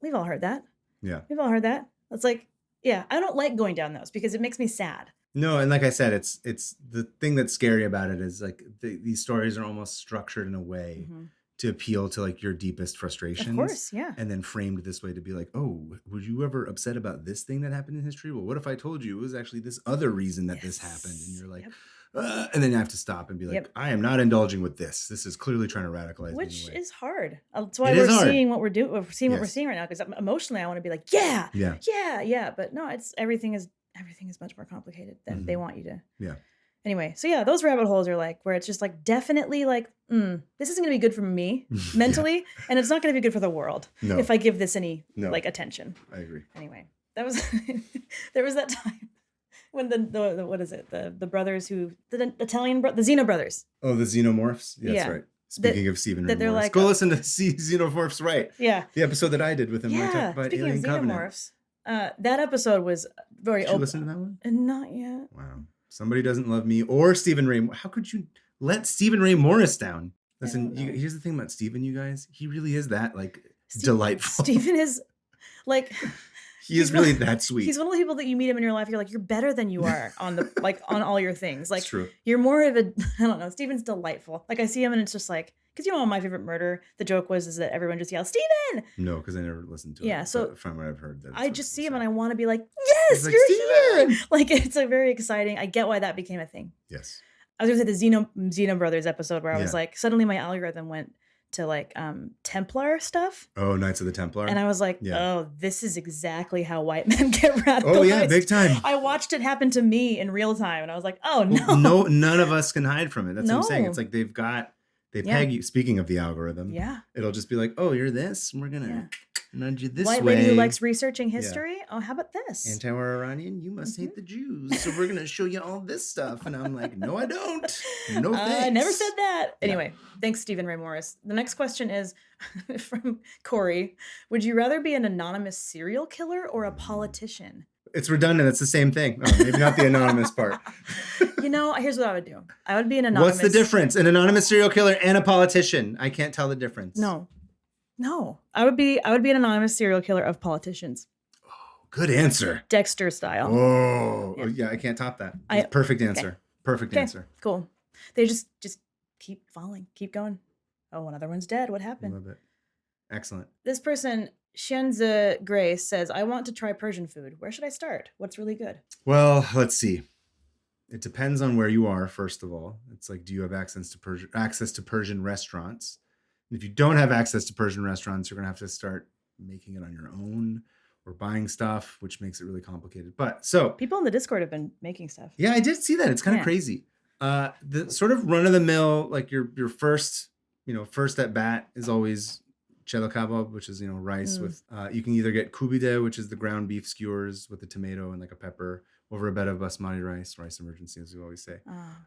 we've all heard that. Yeah. We've all heard that. It's like, I don't like going down those because it makes me sad. No, and like I said, it's the thing that's scary about it is like these stories are almost structured in a way to appeal to like your deepest frustrations. Of course, yeah. And then framed this way to be like, oh, were you ever upset about this thing that happened in history? Well, what if I told you it was actually this other reason that this happened? And you're like, and then you have to stop and be like, I am not indulging with this. This is clearly trying to radicalize me. Which is hard. That's why we're seeing what we're doing. We're seeing what Yes. we're seeing right now. Because emotionally, I want to be like, Yeah. But no, everything is much more complicated than they want you to. Yeah. Anyway, so those rabbit holes are like where it's just like definitely like, this isn't going to be good for me mentally, and it's not going to be good for the world if I give this any like attention. I agree. Anyway, that was there was that time when the what is it, the brothers who the Xeno brothers. Oh, the Xenomorphs. Yeah, that's right. Speaking of Stephen Ray Morris, like, go listen to Xenomorphs, right? Yeah, the episode that I did with him. Yeah, talked about speaking Alien of Covenant. Xenomorphs, that episode was very. Did you listen to that one? Not yet. Wow. Somebody doesn't love me or Stephen Ray. How could you let Stephen Ray Morris down? Listen, here's the thing about Stephen, you guys. He really is that like delightful. Stephen is like he is really that sweet. He's one of the people that you meet him in your life. You're like, you're better than you are on the like on all your things. Like, true. You're more of a I don't know. Stephen's delightful. Like I see him and it's just like, because My Favorite Murder, the joke is that everyone just yells Stephen. No, because I never listened to it. Yeah, so from what I've heard, I just see him and I want to be like, yes, like, you're here. Like it's a very exciting. I get why that became a thing. Yes. I was gonna say the Xeno Brothers episode where I was like, suddenly my algorithm went to like Templar stuff. Oh, Knights of the Templar. And I was like, oh, this is exactly how white men get radicalized. Oh yeah, big time. I watched it happen to me in real time and I was like, oh no. No, none of us can hide from it. That's what I'm saying. It's like they peg you. Speaking of the algorithm, it'll just be like, oh, you're this. We're gonna nudge you this way. White lady who likes researching history. Oh, how about this? Anti-war Iranian, you must hate the Jews. So we're gonna show you all this stuff. And I'm like, no, I don't. No thanks. I never said that. Anyway, thanks, Stephen Ray Morris. The next question is from Corey. Would you rather be an anonymous serial killer or a politician? It's redundant. It's the same thing. Oh, maybe not the anonymous part. Here's what I would do. I would be an anonymous. What's the difference? An anonymous serial killer and a politician. I can't tell the difference. No. I would be an anonymous serial killer of politicians. Oh, good answer. Dexter style. Oh, yeah. I can't top that. Perfect answer. Okay. Perfect answer. Cool. They just keep falling, keep going. Oh, another one's dead. What happened? I love it. Excellent. This person, Shenza Grace, says, I want to try Persian food. Where should I start? What's really good? Well, let's see. It depends on where you are, first of all. It's like, do you have access to Persian restaurants? And if you don't have access to Persian restaurants, you're going to have to start making it on your own or buying stuff, which makes it really complicated. But so people in the Discord have been making stuff. Yeah, I did see that. It's kind of crazy. The sort of run of the mill, like your first at bat is always chelo kebab, which is, rice with, you can either get kubide, which is the ground beef skewers with a tomato and like a pepper over a bed of basmati rice emergency, as we always say.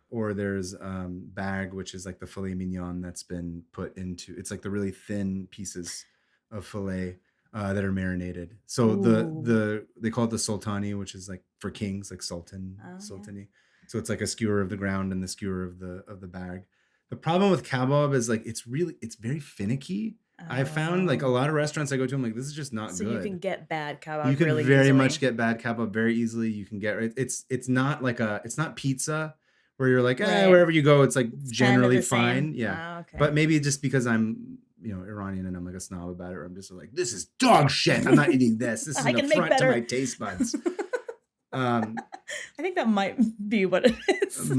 Or there's bag, which is like the filet mignon that's been put into, it's like the really thin pieces of filet that are marinated. So they call it the sultani, which is like for kings, like sultani. Yeah. So it's like a skewer of the ground and the skewer of the bag. The problem with kebab is like, it's very finicky. I found like a lot of restaurants I go to, I'm like, this is just not good. So you can get bad kebab. You can really very easily. much get bad kebab very easily. You can get it's not like it's not pizza where you're like, wherever you go, it's like generally kind of fine. Yeah. Okay. But maybe just because I'm, Iranian and I'm like a snob about it, or I'm just like, this is dog shit. I'm not eating this. This is an affront to my taste buds. I think that might be what it is.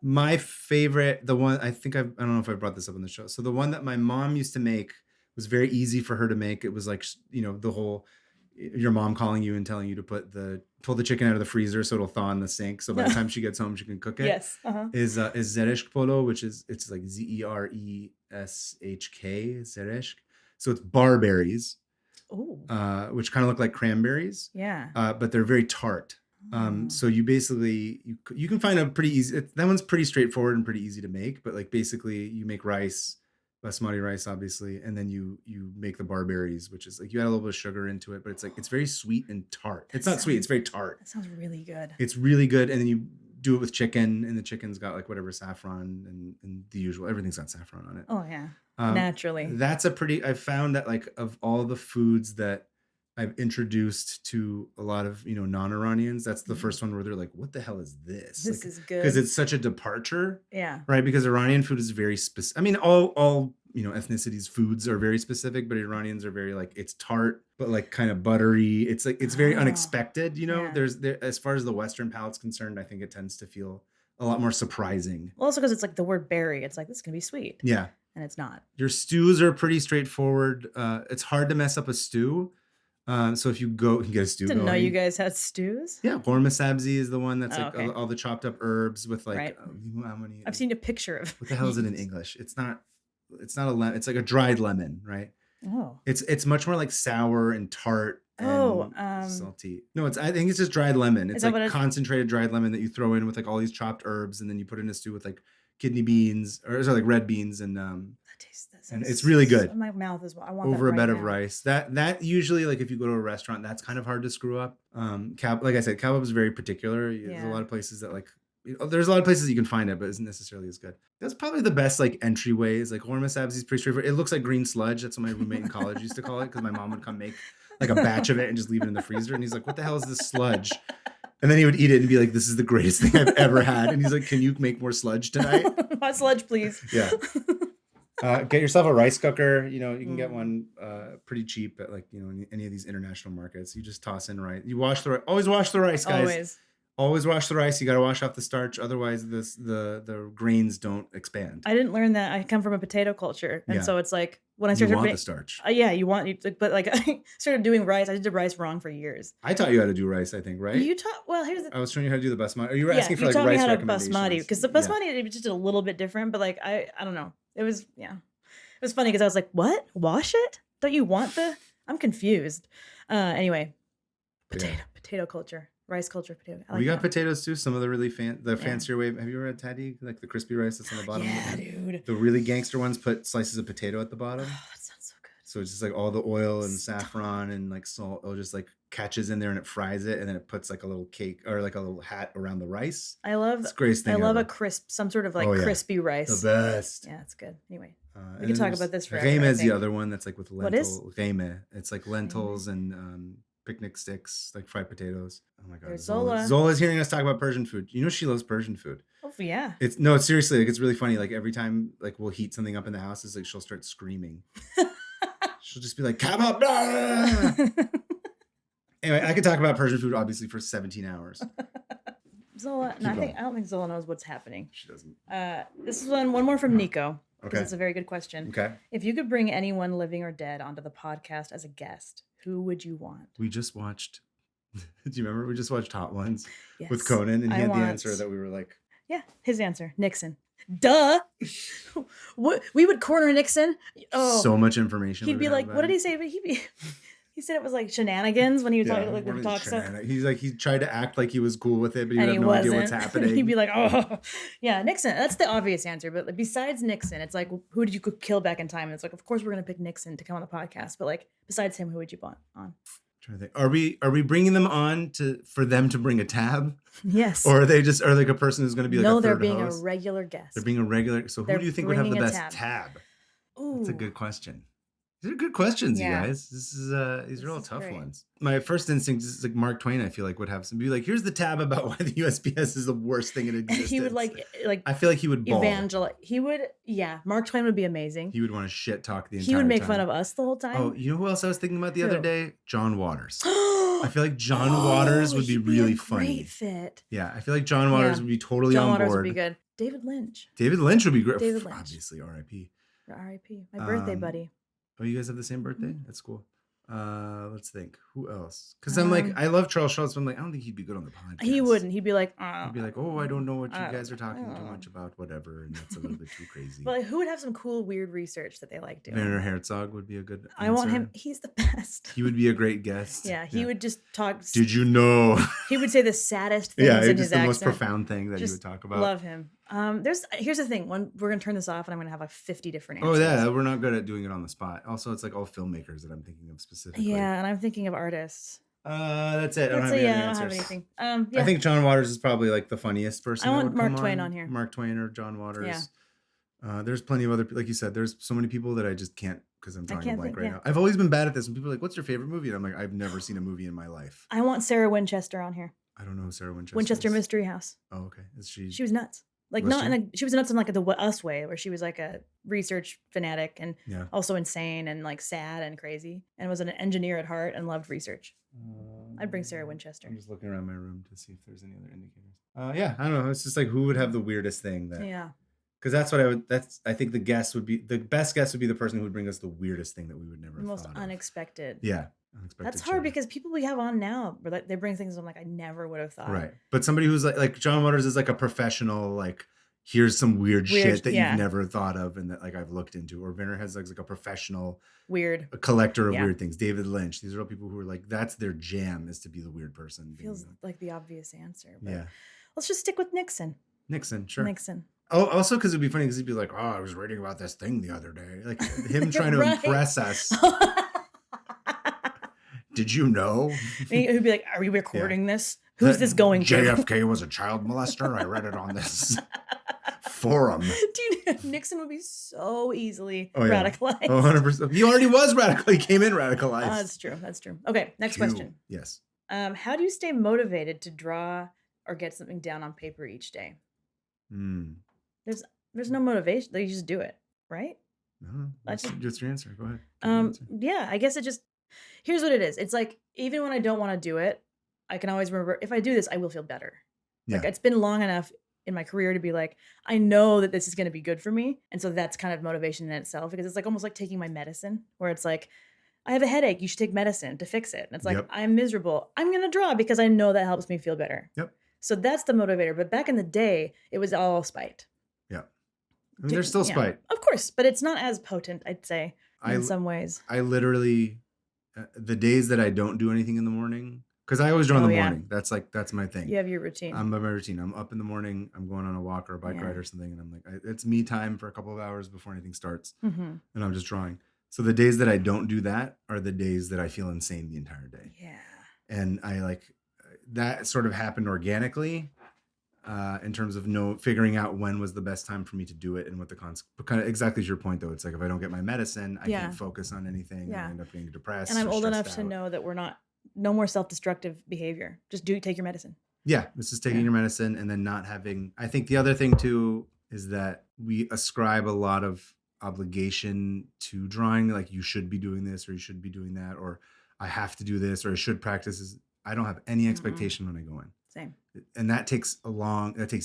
My favorite, the one I don't know if I brought this up on the show. So the one that my mom used to make was very easy for her to make. It was like, the whole, your mom calling you and telling you to pull the chicken out of the freezer so it'll thaw in the sink. So by the time she gets home, she can cook it. Yes. Is zereshk polo, which is, it's like Zereshk, zereshk. So it's barberries. Which kind of look like cranberries. Yeah. But they're very tart. Oh. So you basically you can find a pretty easy. That one's pretty straightforward and pretty easy to make. But like basically, you make rice, basmati rice, obviously, and then you make the barberries, which is like you add a little bit of sugar into it, but it's like it's very sweet and tart. That It's not sweet; it's sounds very tart. that sounds really good. It's really good, and then you do it with chicken, and the chicken's got like whatever saffron and the usual. Everything's got saffron on it. Oh yeah, Um, naturally. that's a pretty. I've found that like of all the foods that I've introduced to a lot of non-Iranians, that's the Mhm. first one where they're like, "What the hell is this?" This Like is because good. it's such a departure, Yeah. right? Because Iranian food is very specific. I mean, all ethnicities foods are very specific, but Iranians are very like it's tart, but like kind of buttery. It's like it's very Oh, unexpected. yeah. There as far as the Western palate's concerned, I think it tends to feel a lot more surprising. Well, also because it's like the word berry. It's like this can be sweet, Yeah. and it's not. Your stews are pretty straightforward. It's hard to mess up a stew. So if you can get a stew Didn't know you going. guys had stews. Yeah, korma sabzi is the one that's Oh, like okay. all the chopped up herbs with like Right. how many? I've seen a picture of. What the hell is it in English? It's not. It's not a lemon. It's like a dried lemon, right? Oh. It's much more like sour and tart Oh. and salty. No, I think it's just dried lemon. Is It's that what like it? concentrated dried lemon that you throw in with like all these chopped herbs, and then you put in a stew with like kidney beans or sorry, like red beans That tastes. That and it's sounds. really good. My mouth is. I want that Over a right bed of now. rice. That usually like if you go to a restaurant, that's kind of hard to screw up. Like I said, kebab is very particular. There's a Yeah. lot of places that like there's a lot of places you can find it, but isn't necessarily as good. That's probably the best like entryway is like horma sabzi is pretty straightforward. It looks like green sludge. That's what my roommate in college used to call it because my mom would come make like a batch of it and just leave it in the freezer. And he's like, "What the hell is this sludge?" And then he would eat it and be like, "This is the greatest thing I've ever had." And he's like, "Can you make more sludge tonight?" Hot sludge, please. Yeah. Get yourself a rice cooker. You can get Mm. one pretty cheap at like any of these international markets. You just toss in rice. You wash the rice. Always wash the rice, guys. Always. Always wash the rice. You got to wash off the starch, otherwise the grains don't expand. I didn't learn that. I come from a potato culture, and Yeah, so it's like when I you started. want the starch. Yeah, you want, but like I started doing rice. I did rice wrong for years. I taught you how to do rice. I think right. You taught. Well, here's the. I was showing you how to do the basmati. Or you were Yeah, asking for you like taught me rice how to recommendations. basmati because the Yeah. basmati it was just a little bit different. But like I don't know. It was It was funny because I was like, what? Wash it? Don't you want the? I'm confused. Anyway, But yeah. potato culture, rice culture, potato. I like We got that. potatoes too. Some of the really Yeah. fancier way. Have you ever had taddy? Like the crispy rice that's on the bottom. Yeah, dude. The really gangster ones put slices of potato at the bottom. Oh, that sounds so good. So it's just like all the oil and Stop. saffron and like salt. It just like catches in there and it fries it, and then it puts like a little cake or like a little hat around the rice. I love. It's the greatest I thing love a ever. crisp, some sort of like Oh yeah, crispy the rice. best. Yeah, it's good. Anyway, we And could then talk there's about this forever. reine I is the think. other one that's like with What is? lentil reine. It's like lentils and picnic sticks, like fried potatoes. Oh my god, There's Zola. Zola. Zola's hearing us talk about Persian food. You know she loves Persian food. Oh yeah. It's no, it's seriously like it's really funny. Like every time like we'll heat something up in the house, it's like she'll start screaming. She'll just be like, "Kebab!" Blah! Anyway, I could talk about Persian food obviously for 17 hours. Zola. No, Keep I don't think Zola knows what's happening. She doesn't. This is one more from Nico. Because Okay. it's a very good question. Okay. If you could bring anyone living or dead onto the podcast as a guest, who would you want? We just watched. Do you remember? We just watched Hot Ones Yes. with Conan, and he I had want- the answer that we were like, Yeah, his answer. Nixon. Duh. What we would corner Nixon. Oh, so much information. he'd be like, what did he say? But he said it was like shenanigans when he was talking like what the is talk stuff. He's like he tried to act like he was cool with it, but he And would he have no idea wasn't. what's happening. He'd be like, oh, yeah, Nixon. That's the obvious answer. But like, besides Nixon, it's like, who did you kill back in time? And it's like, of course, we're gonna pick Nixon to come on the podcast. But like, besides him, who would you want on? Trying to think. Are we bringing them on for them to bring a tab, Yes. or are they just like a person who's going to be like no, a they're third being host? a regular guest. They're being a regular. So who They're do you think would have the bringing a best tab? Ooh. That's a good question. These are good questions, Yeah. you guys. These This are all is tough great. ones. My first instinct is like Mark Twain. I feel like would have some be like, here's the tab about why the USPS is the worst thing in existence. He would like I feel like he would bawl. evangelize. He would, yeah. Mark Twain would be amazing. He would want to shit talk the entire He would make time. fun of us the whole time. Oh, you know who else I was thinking about the other Who? day? John Waters. I feel like John Waters would be he'd really a funny. Great fit. Yeah, I feel like John Waters Yeah. would be totally John on Waters board. would be good. David Lynch. David Lynch would be great. David Lynch. Obviously, R.I.P. R.I.P. My birthday Um, buddy. Oh, you guys have the same birthday? That's cool. Let's think. Who else? Because I'm like, I love Charles Schultz, but I'm like, I don't think he'd be good on the podcast. He wouldn't. He'd be like, he'd be like, oh, I don't know what you guys are talking too much about, whatever, and that's a little bit too crazy. But like, who would have some cool, weird research that they like doing? Werner Herzog would be a good answer. I want him. He's the best. He would be a great guest. Yeah, he would just talk. Did you know? He would say the saddest things in his accent. The most profound thing that he would talk about. Love him. Here's the thing. We're gonna turn this off, and I'm gonna have like 50 different answers. Oh yeah, we're not good at doing it on the spot. Also, it's like all filmmakers that I'm thinking of specifically. Yeah, and I'm thinking of artists. That's it. I don't have anything. Yeah. I think John Waters is probably like the funniest person. I want Mark Twain on here. Mark Twain or John Waters. Yeah. There's plenty of other, like you said, there's so many people that I just can't, because I'm drawing a blank right now. I've always been bad at this. When people are like, what's your favorite movie? And I'm like, I've never seen a movie in my life. I want Sarah Winchester on here. I don't know who Sarah Winchester Winchester is. Mystery House. Oh, okay. Is she? She was nuts. Like she was nuts in like the Us way, where she was like a research fanatic and also insane and like sad and crazy, and was an engineer at heart and loved research. I'd bring Sarah Winchester. I'm just looking around my room to see if there's any other indicators. Yeah, I don't know. It's just like, who would have the weirdest thing that? Yeah. Because that's what I think the best guest would be the person who would bring us the weirdest thing that we would never have most thought unexpected. Yeah. Unexpected. That's hard because people we have on now, they bring things I'm like, I never would have thought. Right. But somebody who's like John Waters is like a professional, like, here's some weird shit that you've never thought of and that like I've looked into. Or Werner has like a professional a collector of weird things. David Lynch. These are all people who are like, that's their jam, is to be the weird person. Feels like the obvious answer. But yeah. Let's just stick with Nixon. Sure. Nixon. Oh, also because it'd be funny because he'd be like, oh, I was reading about this thing the other day. Like him trying to impress us. Did you know? He'd be like, are we recording this? Who's this going to? JFK was a child molester. I read it on this forum. Dude, Nixon would be so easily radicalized. 100%. He already was radical. He came in radicalized. That's true. Okay, next question. Yes. How do you stay motivated to draw or get something down on paper each day? There's no motivation. You just do it, right? No, that's your answer. Go ahead. Yeah, I guess here's what it is. It's like, even when I don't want to do it, I can always remember, if I do this, I will feel better. Yeah. Like, it's been long enough in my career to be like, I know that this is going to be good for me. And so that's kind of motivation in itself, because it's like almost like taking my medicine, where it's like, I have a headache, you should take medicine to fix it. And it's like, I'm miserable, I'm going to draw because I know that helps me feel better. Yep. So that's the motivator. But back in the day, it was all spite. Yeah. I mean, there's still spite. Of course, but it's not as potent, I'd say, in some ways. I literally, the days that I don't do anything in the morning, because I always draw in the morning. That's my thing. You have your routine. My routine. I'm up in the morning, I'm going on a walk or a bike ride or something, and I'm like, it's me time for a couple of hours before anything starts. And I'm just drawing. So the days that I don't do that are the days that I feel insane the entire day. Yeah. And I like, that sort of happened organically. In terms of figuring out when was the best time for me to do it and what the kind of exactly as your point though. It's like, if I don't get my medicine, I can't focus on anything. Yeah. I end up getting depressed. And I'm old enough to know that no more self-destructive behavior. Just take your medicine. Yeah. This is taking your medicine and then not having, I think the other thing too is that we ascribe a lot of obligation to drawing. Like, you should be doing this, or you should be doing that, or I have to do this, or I should practice. I don't have any expectation when I go in. Same. And that takes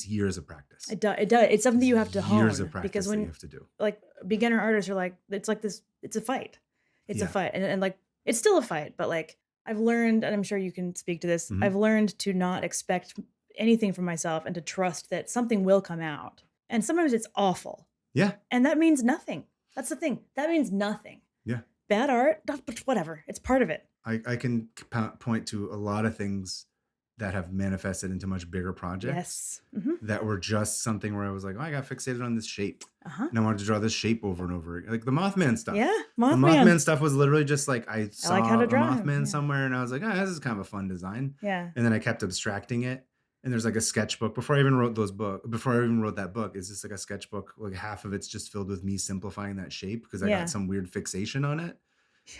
years of practice. It does. It's something you have to hone. Years of practice, because when you have to do. Like, beginner artists are like, it's like this. It's a fight. It's a fight, and like, it's still a fight. But like, I've learned, and I'm sure you can speak to this. I've learned to not expect anything from myself and to trust that something will come out. And sometimes it's awful. Yeah. And that means nothing. That's the thing. That means nothing. Yeah. Bad art, whatever. It's part of it. I can point to a lot of things that have manifested into much bigger projects that were just something where I was like, oh, I got fixated on this shape. And I wanted to draw this shape over and over again. Like the Mothman stuff. Yeah, The Mothman stuff was literally just like, I saw a Mothman somewhere and I was like, oh, this is kind of a fun design. Yeah. And then I kept abstracting it. And there's like a sketchbook. Before I even wrote that book, it's just like a sketchbook. Like half of it's just filled with me simplifying that shape because I got some weird fixation on it.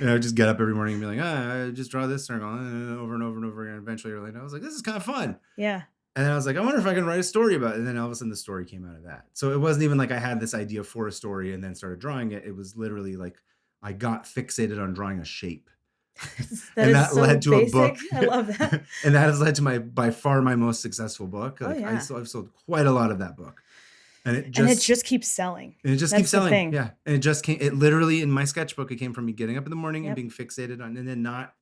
And I would just get up every morning and be like, I just draw this circle over and over and over again. Eventually, I was like, this is kind of fun. Yeah. And then I was like, I wonder if I can write a story about it. And then all of a sudden the story came out of that. So it wasn't even like I had this idea for a story and then started drawing it. It was literally like I got fixated on drawing a shape. that led to a book. I love that. And that has led to by far my most successful book. Like I've sold quite a lot of that book. And and it just keeps selling. And it just That's keeps selling. the thing. Yeah. And it just came, it literally in my sketchbook, it came from me getting up in the morning and Yep. being fixated on, and then not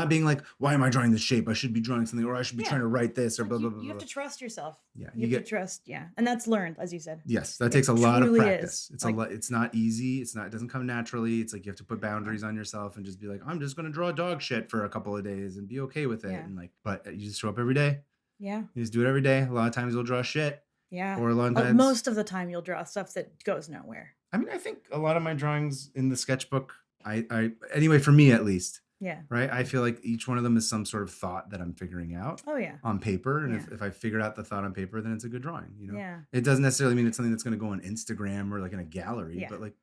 being like, why am I drawing this shape? I should be drawing something, or I should be trying to write this, or Like blah, blah, blah, you have blah. to trust yourself. Yeah. You have to trust. Yeah. And that's learned, as you said. Yes. That takes a lot of truly practice. is. It's Like- a lot. It's not easy. It doesn't come naturally. It's like you have to put boundaries on yourself and just be like, I'm just going to draw dog shit for a couple of days and be okay with it. Yeah. And like, but you just show up every day. Yeah. You just do it every day. A lot of times you'll draw shit. Yeah. Or a lot of times. Most of the time you'll draw stuff that goes nowhere. I mean, I think a lot of my drawings in the sketchbook, anyway, for me at least, Yeah. right? I feel like each one of them is some sort of thought that I'm figuring out Oh yeah. on paper. And Yeah. if I figure out the thought on paper, then it's a good drawing, you know? Yeah. It doesn't necessarily mean it's something that's going to go on Instagram or like in a gallery, Yeah. but like,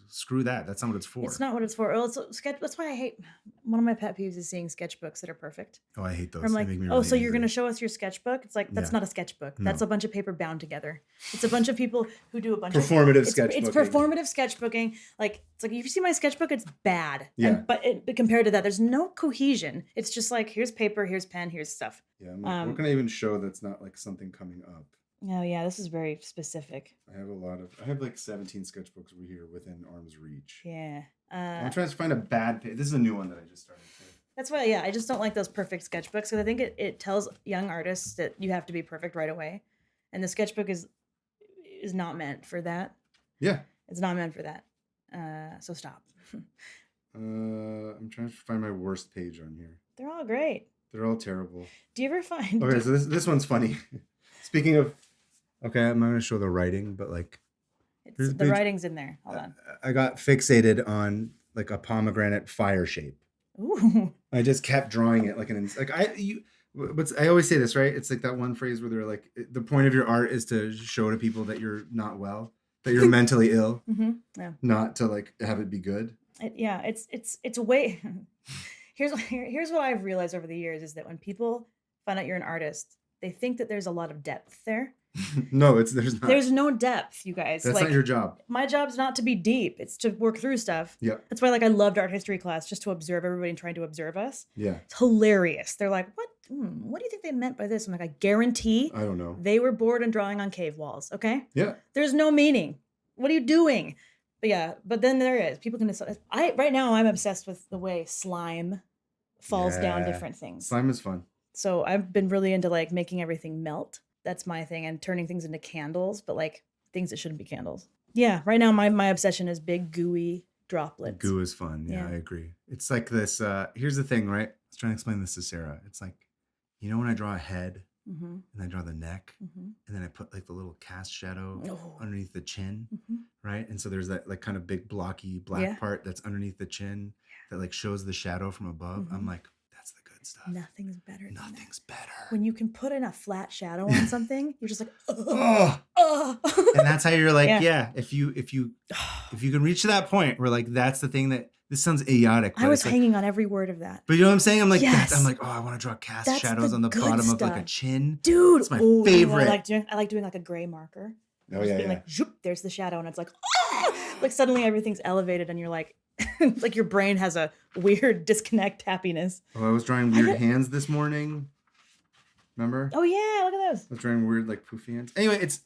screw that. That's not what it's for. It's not what it's for. Well, that's why I hate, one of my pet peeves is seeing sketchbooks that are perfect. Oh, I hate those. I'm like, They make me oh, really so you're angry. going to show us your sketchbook? It's like, that's Yeah. not a sketchbook. That's No. a bunch of paper bound together. It's a bunch of people who do a bunch Performative of... It's sketchbooking. performative sketchbooking. Like, it's like, if you see my sketchbook, it's bad. Yeah. But compared to that, there's no cohesion. It's just like, here's paper, here's pen, here's stuff. Yeah, I'm like, what can I even show that's not like something coming up? Oh yeah, this is very specific. I have like 17 sketchbooks over here within arm's reach. Yeah. I'm trying to find a bad page. This is a new one that I just started. That's why, yeah, I just don't like those perfect sketchbooks because I think it tells young artists that you have to be perfect right away. And the sketchbook is not meant for that. Yeah. It's not meant for that. So stop. I'm trying to find my worst page on here. They're all great. They're all terrible. Do you ever find... Okay, so this one's funny. Speaking of... Okay, I'm not going to show the writing, but like... the writing's in there. Hold on. I got fixated on like a pomegranate fire shape. Ooh. I just kept drawing it but I always say this, right? It's like that one phrase where they're like, the point of your art is to show to people that you're not well, that you're mentally ill, Yeah. not to like have it be good. It's a way... Here's what I've realized over the years is that when people find out you're an artist, they think that there's a lot of depth there. No, there's not. There's no depth, you guys. That's like, not your job. My job's not to be deep. It's to work through stuff. Yeah. That's why I loved art history class, just to observe everybody and trying to observe us. Yeah. It's hilarious. They're like, what do you think they meant by this? I'm like, I guarantee I don't know. they were bored and drawing on cave walls, okay? Yeah. There's no meaning. What are you doing? But yeah, but then there is. People can... Right now, I'm obsessed with the way slime falls down different things. Slime is fun. So I've been really into like making everything melt. That's my thing, and turning things into candles, but like things that shouldn't be candles. Yeah, right now my obsession is big gooey droplets. Goo is fun. Yeah, I agree. It's like this. Here's the thing, right? I was trying to explain this to Sarah. It's like, you know, when I draw a head and I draw the neck, and then I put like the little cast shadow underneath the chin, right? And so there's that like kind of big blocky black part that's underneath the chin that like shows the shadow from above. I'm like, that's the good stuff. Nothing's better. Nothing's better. When you can put in a flat shadow on something, you're just like, and that's how you're like, if you can reach to that point where like that's the thing that this sounds idiotic. I was hanging on every word of that. But you know what I'm saying? I'm like, yes. I'm like, oh, I want to draw cast shadows on the bottom of like a chin. Dude, it's my favorite. I like doing like a gray marker. Oh yeah, like, zoop, there's the shadow, and it's like, like suddenly everything's elevated, and you're like, like your brain has a weird disconnect happiness. Oh, I was drawing weird hands this morning. Remember? Oh yeah, look at those. I was drawing weird like poofy hands. Anyway, it's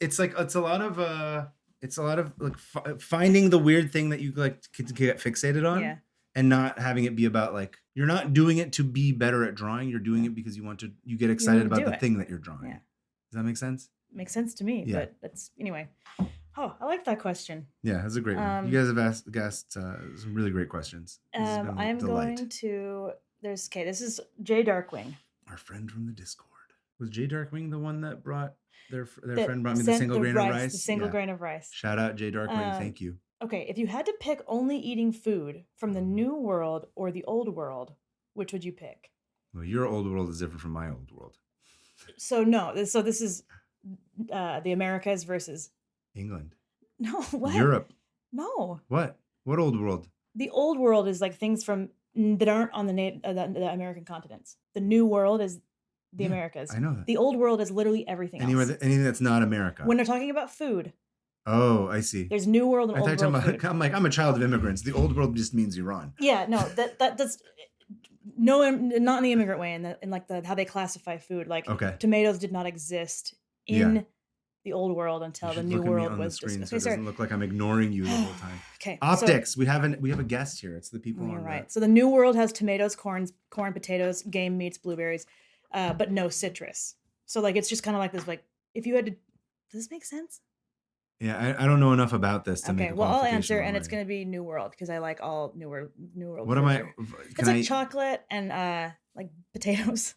a lot of like finding the weird thing that you like to get fixated on, and not having it be about like you're not doing it to be better at drawing. You're doing it because you get excited about the thing that you're drawing. Yeah. Does that make sense? Makes sense to me. But that's anyway. Oh, I like that question. Yeah, that's a great one. You guys have asked some really great questions. I'm going to. This is Jay Darkwing, our friend from the Discord. Was Jay Darkwing the one that brought their friend brought me the single grain of rice? The single grain of rice. Shout out Jay Darkwing. Thank you. Okay, if you had to pick only eating food from the new world or the old world, which would you pick? Well, your old world is different from my old world. So this is the Americas versus England. No, what? Europe. No. What? What old world? The old world is like things from that aren't on the American continents. The new world is the Americas. I know that. The old world is literally everything else. Anything that's not America. When they're talking about food. Oh, I see. There's new world and old world food. I'm a child of immigrants. The old world just means Iran. Yeah, no, that's no, not in the immigrant way. In like how they classify food. Like tomatoes did not exist in the old world until the new look at me world on the was screen just so it doesn't look like I'm ignoring you the whole time. Okay. Optics. So, we have a guest here. It's the people you're on right. the... So the new world has tomatoes, corn, potatoes, game meats, blueberries, but no citrus. So like it's just kind of like this. Like if you had to, does this make sense? Yeah, I don't know enough about this to make a well, I'll answer, already. And it's going to be New World because I like all New World. What am I? It's like chocolate and like potatoes.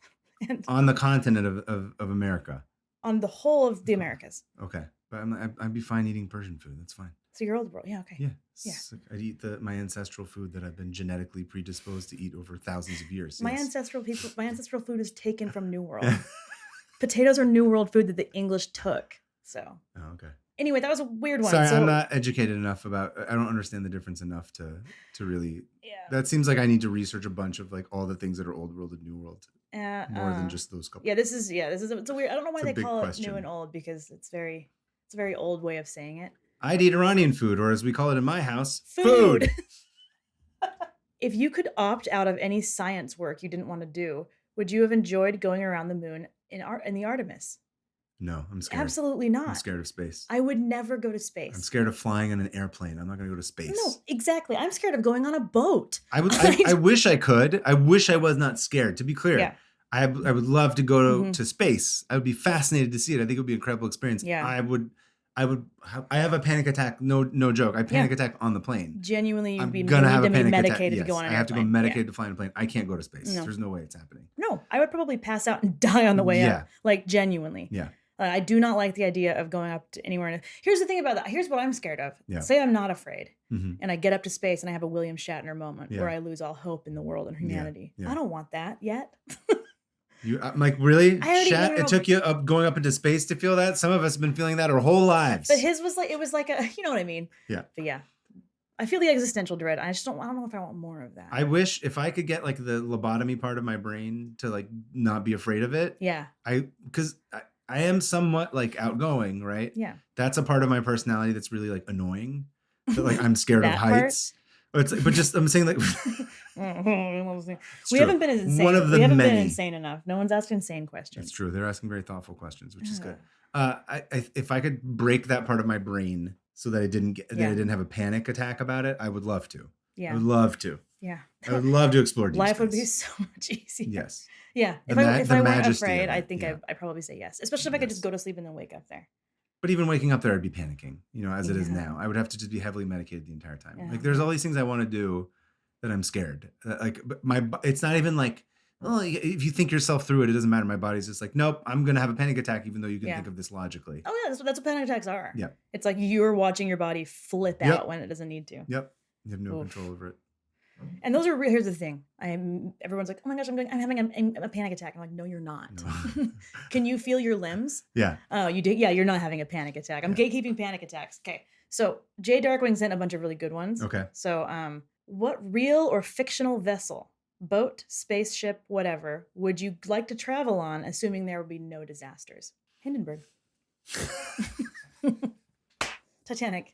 And on the continent of America. On the whole of the Americas. Okay, but I'd be fine eating Persian food. That's fine. So you're old world, yeah, okay. Yeah. I'd eat my ancestral food that I've been genetically predisposed to eat over thousands of years. My ancestral food is taken from New World. Potatoes are New World food that the English took. So. Oh, okay. Anyway, that was a weird one. Sorry, I'm not educated enough about. I don't understand the difference enough to really. Yeah. That seems like I need to research a bunch of like all the things that are old world and new world. More than just those couple. Yeah, this is it's a weird. I don't know why they call it new and old because it's a very old way of saying it. I'd eat Iranian food, or as we call it in my house, food. If you could opt out of any science work you didn't want to do, would you have enjoyed going around the moon in the Artemis? No, I'm scared. Absolutely not. I'm scared of space. I would never go to space. I'm scared of flying on an airplane. I'm not going to go to space. No, exactly. I'm scared of going on a boat. I wish I could. I wish I was not scared. To be clear, yeah. I would love to go to space. I would be fascinated to see it. I think it would be an incredible experience. Yeah. I have a panic attack. No joke. I panic attack on the plane. Genuinely, you'd be medicated to go on an airplane. I have to go medicated to fly on a plane. I can't go to space. No. There's no way it's happening. No, I would probably pass out and die on the way up. Like genuinely. Yeah. I do not like the idea of going up to anywhere. Here's the thing about that. Here's what I'm scared of. Yeah. Say I'm not afraid, and I get up to space and I have a William Shatner moment where I lose all hope in the world and humanity. Yeah. I don't want that yet. You like really? It took you up going up into space to feel that. Some of us have been feeling that our whole lives. But his was like a, you know what I mean? Yeah. But yeah, I feel the existential dread. I don't know if I want more of that. I wish if I could get like the lobotomy part of my brain to like not be afraid of it. Yeah. Because I am somewhat like outgoing, right? Yeah. That's a part of my personality that's really like annoying. But like I'm scared of heights. But just I'm saying like we haven't been insane. Been insane enough. No one's asked insane questions. It's true. They're asking very thoughtful questions, which is good. If I could break that part of my brain so that I didn't have a panic attack about it, I would love to. Yeah. I would love to. Yeah. I would love to explore deep life space. Would be so much easier. Yes. Yeah. If I weren't afraid, I think I'd probably say yes. Especially if I could just go to sleep and then wake up there. But even waking up there, I'd be panicking, as it is now. I would have to just be heavily medicated the entire time. Yeah. Like there's all these things I want to do that I'm scared. But it's not even like, oh, if you think yourself through it, it doesn't matter. My body's just like, nope, I'm going to have a panic attack, even though you can think of this logically. Oh yeah, that's what panic attacks are. Yeah. It's like you're watching your body flip out when it doesn't need to. Yep. You have no control over it. And those are here's the thing. Everyone's like, oh my gosh, I'm having a panic attack. I'm like, no, you're not. No. Can you feel your limbs? Yeah. Oh, you do. Yeah, you're not having a panic attack. I'm gatekeeping panic attacks. Okay. So Jay Darkwing sent a bunch of really good ones. Okay. So what real or fictional vessel, boat, spaceship, whatever, would you like to travel on, assuming there would be no disasters? Hindenburg. Titanic.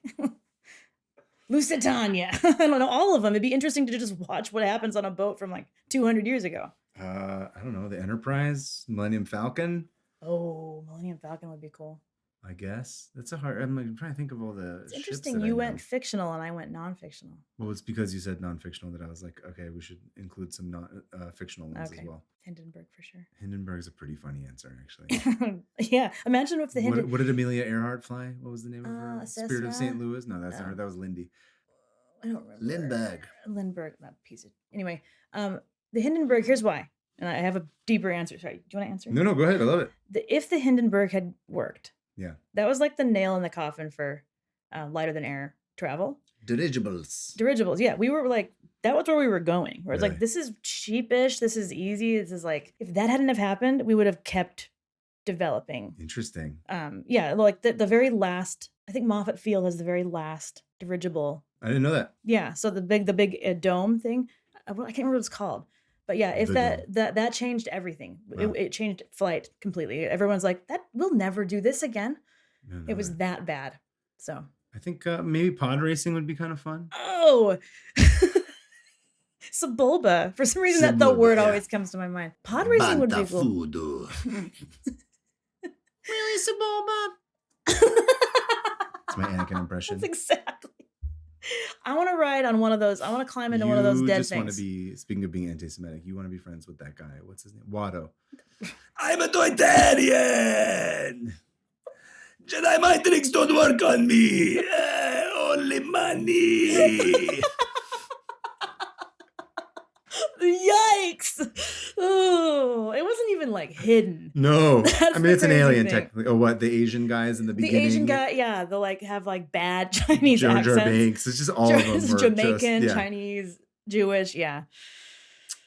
Lusitania. I don't know, all of them. It'd be interesting to just watch what happens on a boat from like 200 years ago. I don't know. The Enterprise, Millennium Falcon. Oh, Millennium Falcon would be cool. I guess that's I'm like trying to think of all the. It's interesting. You went fictional and I went non-fictional. Well, it's because you said non-fictional that I was like, okay, we should include some non-fictional ones as well. Hindenburg for sure. Hindenburg's a pretty funny answer, actually. Yeah, imagine if the Hindenburg. What did Amelia Earhart fly? What was the name of her? Spirit of St. Louis? No, that's not her. That was Lindy. I don't remember. Lindbergh, that piece of. Anyway, the Hindenburg. Here's why, and I have a deeper answer. Sorry, do you want to answer? No, go ahead. I love it. If the Hindenburg had worked. Yeah. That was like the nail in the coffin for lighter than air travel. Dirigibles. Yeah. We were like, that was where we were going. Where it's like, this is cheapish. This is easy. This is like, if that hadn't have happened, we would have kept developing. Interesting. Yeah. Like the very last, I think Moffett Field has the very last dirigible. I didn't know that. Yeah. So the big dome thing, I can't remember what it's called. But yeah, if that changed everything. Wow. It changed flight completely. Everyone's like, that we'll never do this again. No, it was that bad. So I think maybe pod racing would be kind of fun. Oh, Sebulba. For some reason, the word always comes to my mind. Pod racing would be cool. Really, Sebulba? It's my Anakin impression. That's exactly. I want to ride on one of those. I want to climb into one of those dead just want to things. be, speaking of being anti-Semitic, you want to be friends with that guy. What's his name? Watto. I'm a Taherian. Jedi mind tricks don't work on me. Only money. Yikes! Oh, it wasn't even like hidden. No, That's I mean the it's an crazy alien thing. technically. Oh, what, the Asian guys in the The beginning? Asian guy, yeah, they'll like have like bad Chinese Jar Jar accents. Binks. It's just all of them were Jamaican, just, yeah. Chinese, Jewish, yeah.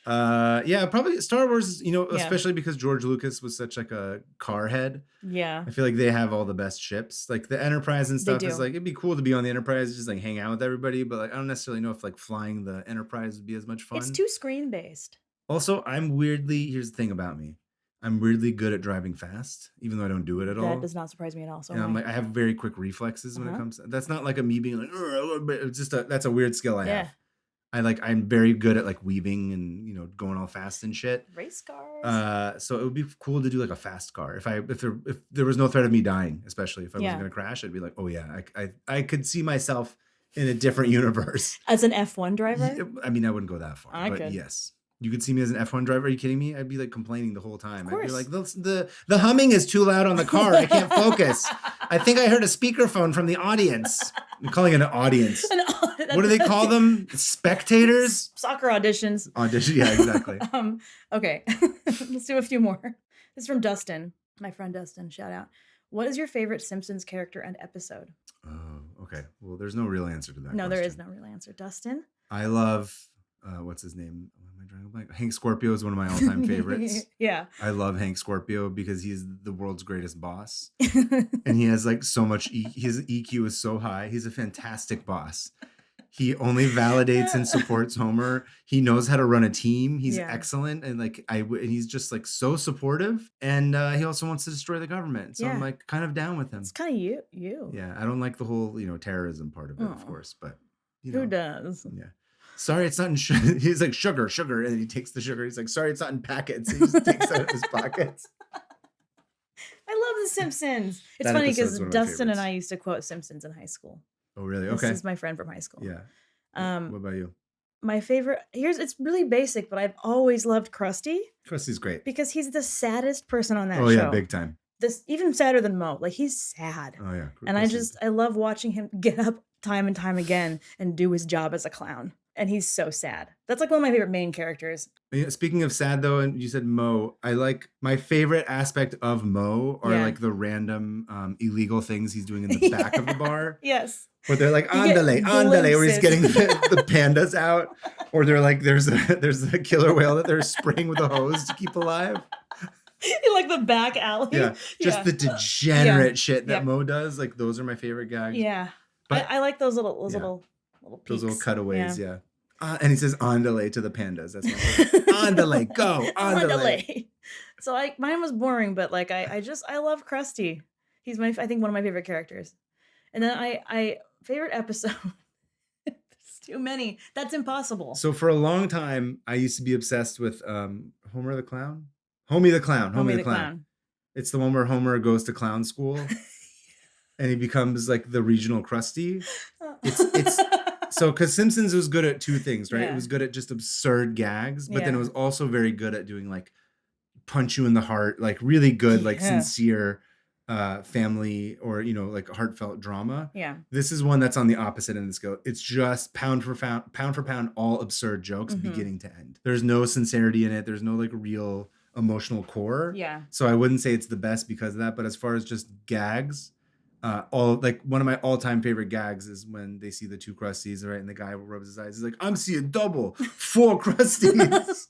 Yeah, probably Star Wars, Yeah. especially because George Lucas was such like a car head. Yeah. I feel like they have all the best ships. Like the Enterprise and stuff is do. like, it'd be cool to be on the Enterprise, just like hang out with everybody. But like, I don't necessarily know if like flying the Enterprise would be as much fun. It's too screen based. Also, here's the thing about me. I'm weirdly good at driving fast, even though I don't do it at all. That does not surprise me at all. So And I'm like, I have very quick reflexes when it comes. That's not like a me being like, but it's just that's a weird skill I have. I'm very good at like weaving and going all fast and shit. Race cars. So it would be cool to do like a fast car. If there was no threat of me dying, especially if I wasn't gonna crash, I'd be like, oh yeah, I could see myself in a different universe. As an F1 driver? I mean, I wouldn't go that far, but yes. You could see me as an F1 driver. Are you kidding me? I'd be like complaining the whole time. I'd be like, the humming is too loud on the car. I can't focus. I think I heard a speakerphone from the audience. I'm calling it an audience. What do they call them? Spectators? Soccer auditions. Yeah, exactly. Okay, let's do a few more. This is from Dustin, my friend Dustin. Shout out. What is your favorite Simpsons character and episode? Oh, okay. Well, there's no real answer to that. No, there is no real answer. Dustin? I love, what's his name? Am I drawing a blank? Hank Scorpio is one of my all-time favorites. Yeah. I love Hank Scorpio because he's the world's greatest boss. And he has like so much, his EQ is so high. He's a fantastic boss. He only validates and supports Homer. He knows how to run a team. He's excellent. And and he's just like so supportive. And he also wants to destroy the government. So I'm like kind of down with him. It's kind of you. Yeah. I don't like the whole, terrorism part of it, of course, but who does? Yeah. Sorry, it's not in sugar. He's like, sugar. And then he takes the sugar. He's like, sorry, it's not in packets. He just takes it out of his pockets. I love The Simpsons. It's funny because Dustin and I used to quote Simpsons in high school. Oh, really? Okay. This is my friend from high school. Yeah. What about you? My favorite, it's really basic, but I've always loved Krusty. Krusty's great. Because he's the saddest person on that show. Oh, yeah, big time. Even sadder than Mo. Like, he's sad. Oh, yeah. And I love watching him get up time and time again and do his job as a clown. And he's so sad. That's like one of my favorite main characters. Speaking of sad though, and you said Mo, I like my favorite aspect of Mo are like the random illegal things he's doing in the back of the bar. Yes. Where they're like, andale, where he's getting the pandas out. Or they're like, there's a killer whale that they're spraying with a hose to keep alive. In like the back alley. Yeah. Just the degenerate shit that Mo does. Like those are my favorite gags. Yeah. But I like those little peaks. Those little cutaways, yeah. And he says andale to the pandas. That's my favorite. Andale, go, andale. So mine was boring, but like I love Krusty. He's I think one of my favorite characters. And then I favorite episode. There's too many. That's impossible. So for a long time, I used to be obsessed with Homer the Clown. Homie the Clown. It's the one where Homer goes to clown school and he becomes like the regional Krusty. It's so because Simpsons was good at two things, right? It was good at just absurd gags, but then it was also very good at doing like punch you in the heart, like really good, like sincere family or like heartfelt drama. Yeah. This is one that's on the opposite end of the scale. It's just pound for pound, all absurd jokes, beginning to end. There's no sincerity in it. There's no like real emotional core. Yeah. So I wouldn't say it's the best because of that. But as far as just gags, one of my all-time favorite gags is when they see the two Krusties, right? And the guy rubs his eyes. He's like, I'm seeing double, 4 Krusties.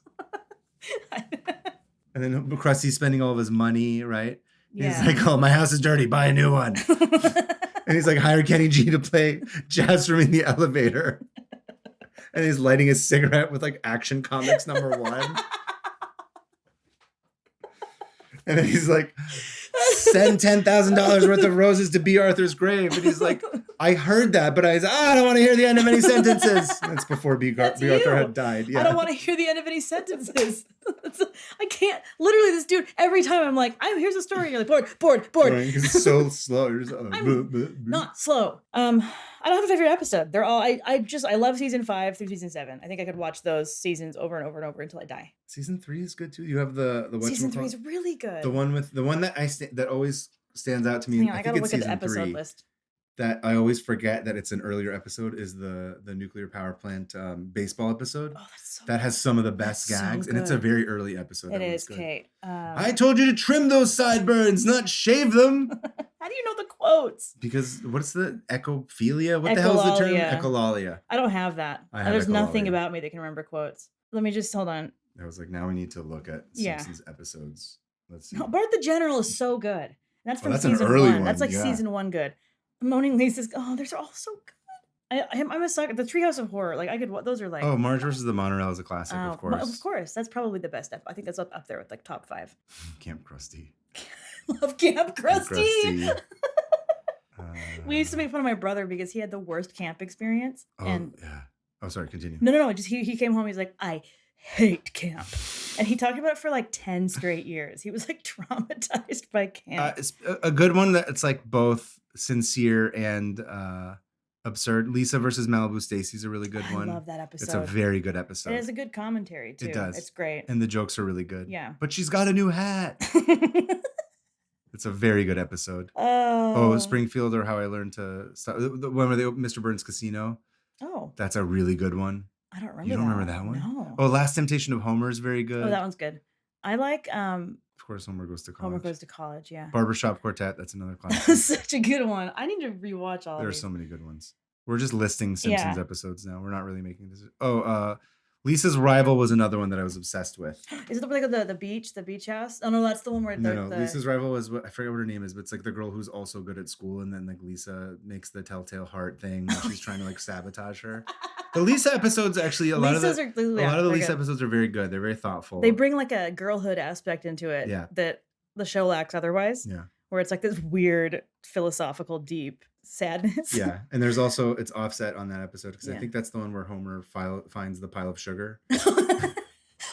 And then Krusty's spending all of his money, right? Yeah. He's like, oh, my house is dirty. Buy a new one. And he's like, hire Kenny G to play jazz for me in the elevator. And he's lighting a cigarette with like Action Comics #1. And then he's like, send $10,000 worth of roses to B. Arthur's grave. And he's like, I heard that, but I don't want to hear the end of any sentences. That's before B. Arthur had died. Yeah. I don't want to hear the end of any sentences. I can't. Literally, this dude, every time I'm like, here's a story. You're like, bored. Because it's so slow. You're just, I'm not slow. I don't have a favorite episode. They're all, I love season 5 through season 7. I think I could watch those seasons over and over and over until I die. Season 3 is good too. You have the season 3 is really good. The one that that always stands out to me. Hang on, I gotta look at the episode list. That I always forget that it's an earlier episode is the nuclear power plant baseball episode. Oh, that's so that has some of the best gags, and it's a very early episode. It is, Kate. I told you to trim those sideburns, not shave them. How do you know the quotes? Because what's the ecophilia? What the hell is the term? Echolalia. I don't have that. There's nothing about me that can remember quotes. Let me just hold on. I was like, now we need to look at Simpsons episodes. Let's see. No, Bart the General is so good. That's from season an early 1. That's like season 1 good. Moaning Lisa's. Oh, they're all so good. I'm a sucker. The Treehouse of Horror. Like I could. Those are like. Oh, Marge versus the Monorail is a classic, of course. Of course, that's probably the best. I think that's up there with like top 5. Camp Krusty. Love Camp Krusty. We used to make fun of my brother because he had the worst camp experience. Yeah. Oh, sorry. Continue. No. Just he came home. He's like, I hate camp, and he talked about it for like 10 straight years. He was like traumatized by camp. It's a good one that it's like both sincere and absurd. Lisa versus Malibu Stacy's a really good one. I love that episode. It's a very good episode. It has a good commentary too. It does. It's great. And the jokes are really good. Yeah. But she's got a new hat. It's a very good episode. Oh, Springfield or How I Learned to Stop. The one where they opened Mr. Burns Casino. Oh. That's a really good one. I don't remember. You don't remember that one? No. Oh, Last Temptation of Homer is very good. Oh, that one's good. I like Of course, Homer Goes to College. Homer Goes to College, yeah. Barbershop Quartet, that's another classic. That's such a good one. I need to rewatch all There are these. so many good ones. We're just listing Simpsons episodes now. We're not really making this. Lisa's Rival was another one that I was obsessed with. Is it the beach house? Oh no, that's the one where No. Lisa's Rival is I forget what her name is, but it's like the girl who's also good at school, and then like Lisa makes the telltale heart thing when she's trying to like sabotage her. The Lisa episodes actually a lot of the Lisa episodes are very good. They're very thoughtful. They bring like a girlhood aspect into it that the show lacks otherwise. Yeah. Where it's like this weird philosophical deep sadness. Yeah, and there's also it's offset on that episode because I think that's the one where Homer finds the pile of sugar.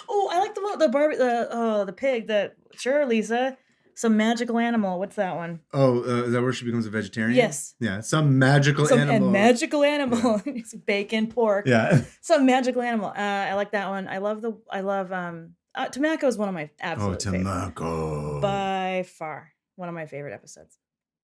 Oh, I like the pig. Sure, Lisa. Some magical animal. What's that one? Oh, is that where she becomes a vegetarian? Yes. Yeah, some magical animal. A magical animal. Yeah. Bacon, pork. Yeah. Some magical animal. I like that one. I love Tomako is one of my absolute favorites. Tomako. By far. One of my favorite episodes.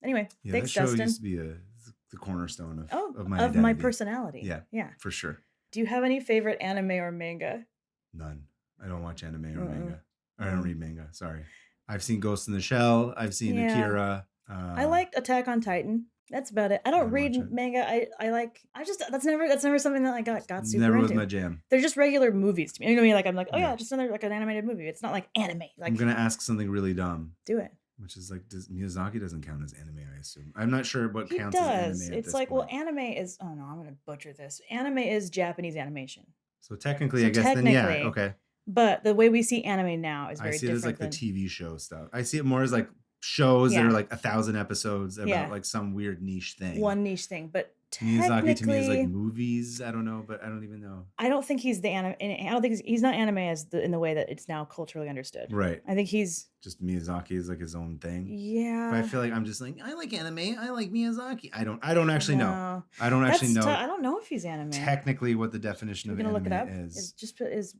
Anyway, thanks, that show Dustin. used to be the cornerstone of my of identity. my personality. Yeah, for sure. Do you have any favorite anime or manga? None. I don't watch anime or manga. I don't read manga. Sorry. I've seen Ghost in the Shell. I've seen Akira. I liked Attack on Titan. That's about it. I don't read manga. That's never something that I got super into. Never was my jam. They're just regular movies to me. You know what I mean? Like I'm like, oh yeah, just another like an animated movie. It's not like anime. Like I'm gonna ask something really dumb. Do it. Which is like Miyazaki doesn't count as anime, I assume. I'm not sure what counts as anime. It's like, well, anime is. Oh no, I'm gonna butcher this. Anime is Japanese animation. So technically, I guess then okay. But the way we see anime now is very different. I see it as like the TV show stuff. I see it more as like shows that are like 1,000 episodes about like some weird niche thing. One niche thing, but Miyazaki to me is like movies. I don't know, but I don't even know. I don't think he's I don't think he's not anime in the way that it's now culturally understood. Right. I think he's just Miyazaki is like his own thing. Yeah. But I feel like I'm just like I like anime. I like Miyazaki. I don't actually know. I don't actually know. I don't know if he's anime. Technically, what the definition of anime look it up? is.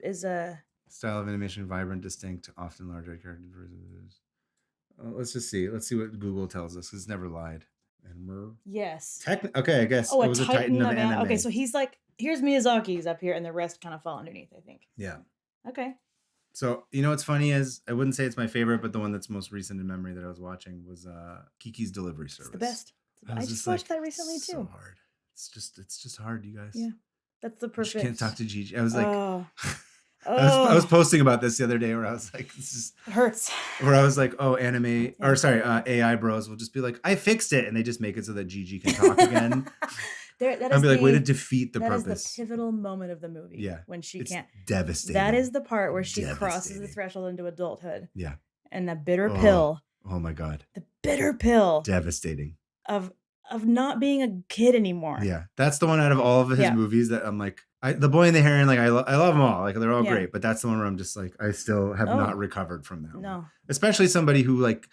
Is a style of animation, vibrant, distinct, often larger characters. Let's just see. Let's see what Google tells us. It's never lied. Yes. Okay, I guess. Oh, it was a titan of anime. Okay, so he's like, here's Miyazaki's up here, and the rest kind of fall underneath, I think. Yeah. Okay. So, you know what's funny is, I wouldn't say it's my favorite, but the one that's most recent in memory that I was watching was Kiki's Delivery Service. It's the best. I just watched that recently, too. So hard. It's just hard, you guys. Yeah. That's the perfect. You can't talk to Gigi. I was like... Oh. I was posting about this the other day where I was like, this is it hurts. Where I was like, oh, AI bros will just be like, I fixed it. And they just make it so that Gigi can talk again. I'd be like, way to defeat the purpose. That is the pivotal moment of the movie. Yeah. When she can't. Devastating. That is the part where she crosses the threshold into adulthood. Yeah. And the bitter pill Oh my God. The bitter pill Devastating. of not being a kid anymore. Yeah. That's the one out of all of his movies that I'm like, The Boy and the Heron, like I love them all. Like they're all great, but that's the one where I'm just like, I still have not recovered from that one. Especially somebody who like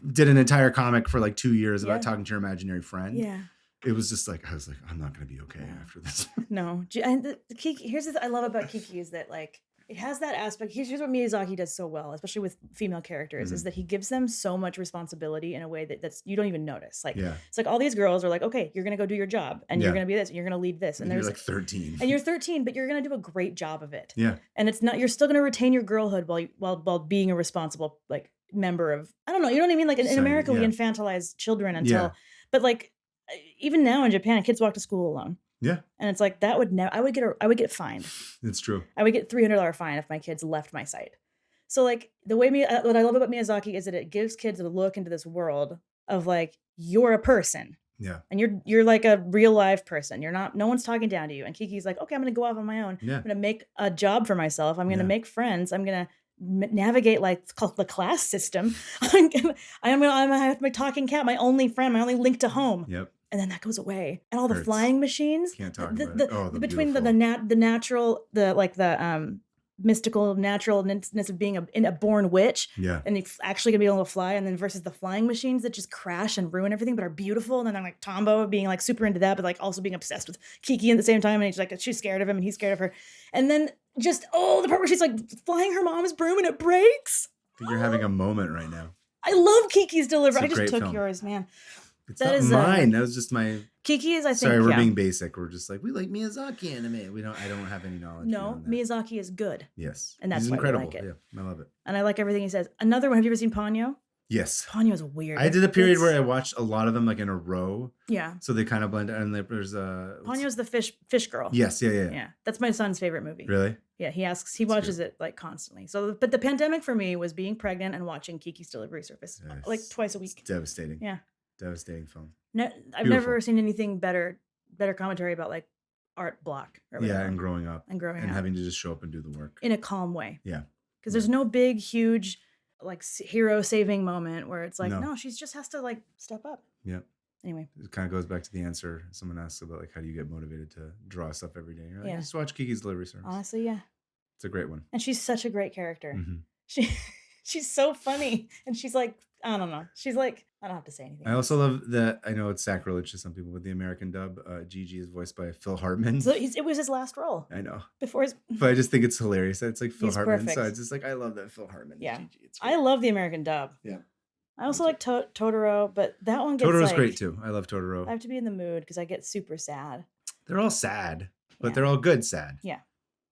did an entire comic for like 2 years about talking to your imaginary friend. Yeah. It was just like, I was like, I'm not going to be okay after this. No. And the Kiki, here's the I love about Kiki is that like, it has that aspect. Here's what Miyazaki does so well, especially with female characters, is that he gives them so much responsibility in a way that's you don't even notice. Like it's like all these girls are like, okay, you're gonna go do your job, and you're gonna be this, and you're gonna lead this, and you're like 13, and you're 13, but you're gonna do a great job of it. Yeah, and it's not. You're still gonna retain your girlhood while being a responsible like member of. I don't know. You know what I mean? Like in America, we infantilize children until, but like even now in Japan, kids walk to school alone. Yeah. And it's like that would never I would get fined. It's true. I would get $300 fine if my kids left my sight. So like the way what I love about Miyazaki is that it gives kids a look into this world of like you're a person. Yeah. And you're like a real live person. You're not no one's talking down to you. And Kiki's like, "Okay, I'm going to go off on my own. Yeah. I'm going to make a job for myself. I'm going to make friends. I'm going to navigate like the class system. I'm gonna have my talking cat, my only friend, my only link to home." Yep. And then that goes away, and all the flying machines. Can't talk about it. Between the natural, the mystical naturalness of being a born witch, and you're actually gonna be able to fly, and then versus the flying machines that just crash and ruin everything, but are beautiful. And then I'm like Tombo being like super into that, but like also being obsessed with Kiki at the same time, and she's scared of him, and he's scared of her, and then just the part where she's like flying her mom's broom and it breaks. I think you're having a moment right now. I love Kiki's delivery. I just took yours, man. It's not mine. That was just my. Kiki is, I think. Sorry, we're being basic. We're just like we like Miyazaki anime. I don't have any knowledge. No, Miyazaki is good. Yes, and that's he's why incredible. We like it. Yeah, I love it. And I like everything he says. Another one. Have you ever seen Ponyo? Yes. Ponyo is weird. I did a period where I watched a lot of them like in a row. Yeah. So they kind of blend. And there's Ponyo's the fish girl. Yes. Yeah. That's my son's favorite movie. Really? Yeah. He watches it like constantly. So, but the pandemic for me was being pregnant and watching Kiki's Delivery Service like twice a week. It's devastating. Yeah. Devastating film. No, I've never seen anything better commentary about like art block. Or whatever. Yeah, and growing up. And having to just show up and do the work. In a calm way. Yeah. Because there's no big, huge, like hero saving moment where it's like, no, she just has to like step up. Yeah. Anyway. It kind of goes back to the answer someone asked about like how do you get motivated to draw stuff every day? You're like, just watch Kiki's Delivery Service. Honestly, yeah. It's a great one. And she's such a great character. Mm-hmm. She's so funny. And she's like, I don't know. She's like, I don't have to say anything. I also love that, I know it's sacrilege to some people, but the American dub, Gigi is voiced by Phil Hartman. So it was his last role. I know. Before his... But I just think it's hilarious that it's like Phil Hartman. Perfect. So it's just like, I love that Phil Hartman. Yeah. Gigi. It's I love the American dub. Yeah. I also like Totoro, but that one gets Totoro's great too. I love Totoro. I have to be in the mood because I get super sad. They're all sad, but they're all good sad. Yeah.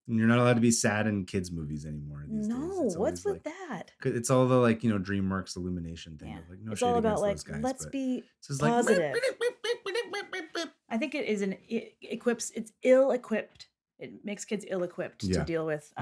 And you're not allowed to be sad in kids' movies anymore these days. What's with that? It's all the like, DreamWorks Illumination thing. Yeah. Of like, no it's shade all about against like, those guys, let's be it's positive. Like, I think it is it's ill-equipped. It makes kids ill-equipped to deal with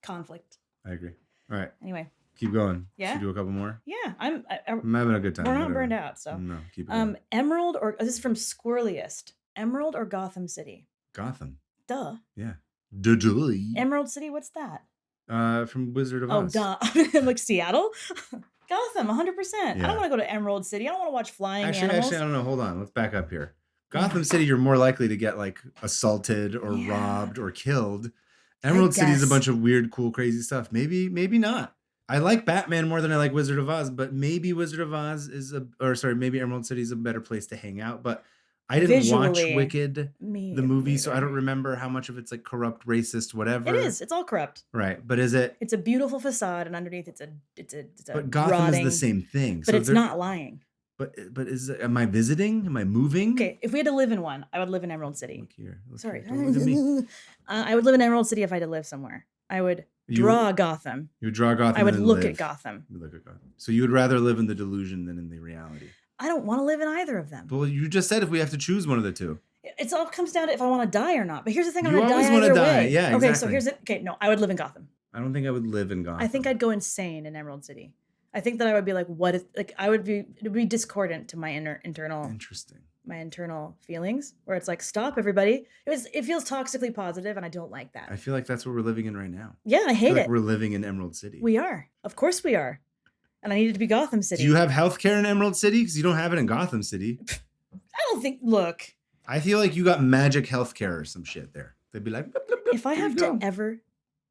conflict. I agree. All right. Anyway. Keep going. Yeah. Should we do a couple more? Yeah. I'm having a good time. We're not burned out, so. No, keep it going. Emerald this is from Squirreliest. Emerald or Gotham City? Gotham. Duh. Yeah. Emerald City, what's that? From Wizard of Oz. Oh, duh. Like Seattle? Gotham, 100%. Yeah. I don't want to go to Emerald City. I don't want to watch flying animals. Actually, I don't know. Hold on. Let's back up here. Gotham City, you're more likely to get like assaulted or robbed or killed. Emerald City is a bunch of weird, cool, crazy stuff. Maybe not. I like Batman more than I like Wizard of Oz, but maybe Wizard of Oz maybe Emerald City is a better place to hang out. But I didn't watch Wicked, the movie, so I don't remember how much of it's like corrupt, racist, whatever. It is. It's all corrupt. Right, but is it? It's a beautiful facade, and underneath it's a. But Gotham is the same thing. But it's not lying. But am I visiting? Am I moving? Okay, if we had to live in one, I would live in Emerald City. Look here. Sorry, don't look at me. I would live in Emerald City if I had to live somewhere. I would draw Gotham. You would draw Gotham. I would look at Gotham. So you would rather live in the delusion than in the reality. I don't want to live in either of them. Well, you just said if we have to choose one of the two. It all comes down to if I want to die or not. But here's the thing: I'm going to die either way. Yeah, okay, exactly. so here's it. Okay, no, I would live in Gotham. I don't think I would live in Gotham. I think I'd go insane in Emerald City. I think that I would be like, what is like? It would be discordant to my internal. Interesting. My internal feelings, where it's like, stop, everybody. It feels toxically positive, and I don't like that. I feel like that's what we're living in right now. Yeah, I hate it. We're living in Emerald City. We are. Of course we are. and I needed to be Gotham City. Do you have healthcare in Emerald City? Because you don't have it in Gotham City. I don't think. Look, I feel like you got magic healthcare or some shit there. They'd be like, blip, blip, blip, if I have to ever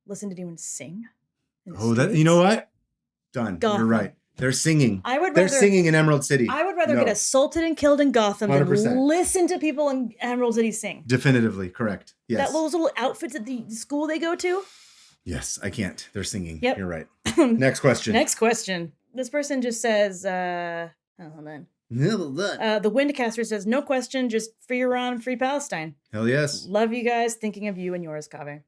listen to anyone sing, you know what? Done. Gotham. You're right. They're singing. They're rather, singing in Emerald City. I would rather get assaulted and killed in Gotham 100%. than listen to people in Emerald City sing. Definitively correct. Yes. Those little outfits at the school they go to. Yes, I can't. They're singing. Yep. You're right. Next question. Next question. This person just says, hold on. The Windcaster says, no question, just free Iran, free Palestine. Hell yes. Love you guys. Thinking of you and yours, Kaveh.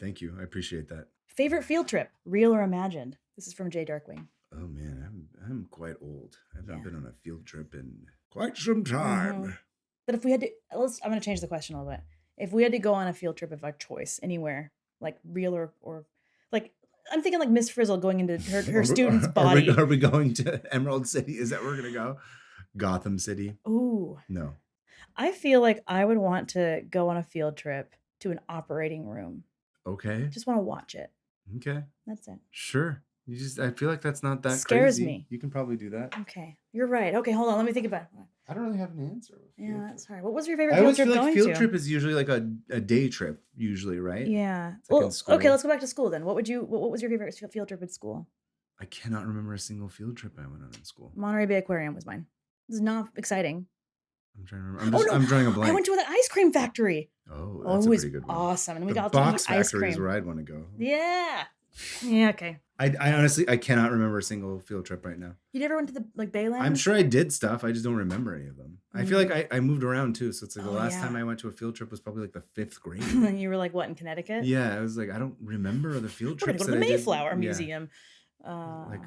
Thank you. I appreciate that. Favorite field trip, real or imagined? This is from Jay Darkwing. Oh man, I'm quite old. I've not been on a field trip in quite some time. But if we had to, I'm going to change the question a little bit. If we had to go on a field trip of our choice, anywhere, like real or like, I'm thinking like Miss Frizzle going into her student's body. Are we going to Emerald City? Is that where we're going to go? Gotham City? Ooh. No. I feel like I would want to go on a field trip to an operating room. Okay. Just want to watch it. Okay. That's it. Sure. I feel like that's not that scares crazy. me. You can probably do that. Okay. You're right. Okay, hold on. Let me think about it. I don't really have an answer. Yeah, that's hard. What was your favorite field trip going to? I always feel like field trip is usually like a day trip, usually, right? Yeah. Like okay, let's go back to school then. What was your favorite field trip at school? I cannot remember a single field trip I went on in school. Monterey Bay Aquarium was mine. This is not exciting. I'm trying to remember. I'm drawing a blank. I went to the ice cream factory. Oh, that's a pretty good one. Awesome. And we got to eat ice cream. Box Factory is where I'd want to go. Yeah. Yeah, okay. I honestly, I cannot remember a single field trip right now. You never went to the Baylands? I'm sure I did stuff. I just don't remember any of them. I feel like I moved around too. So it's like the last time I went to a field trip was probably like the 5th grade. You were like, what, in Connecticut? Yeah. I was like, I don't remember the field trips. We're going to go to the Mayflower Museum. Like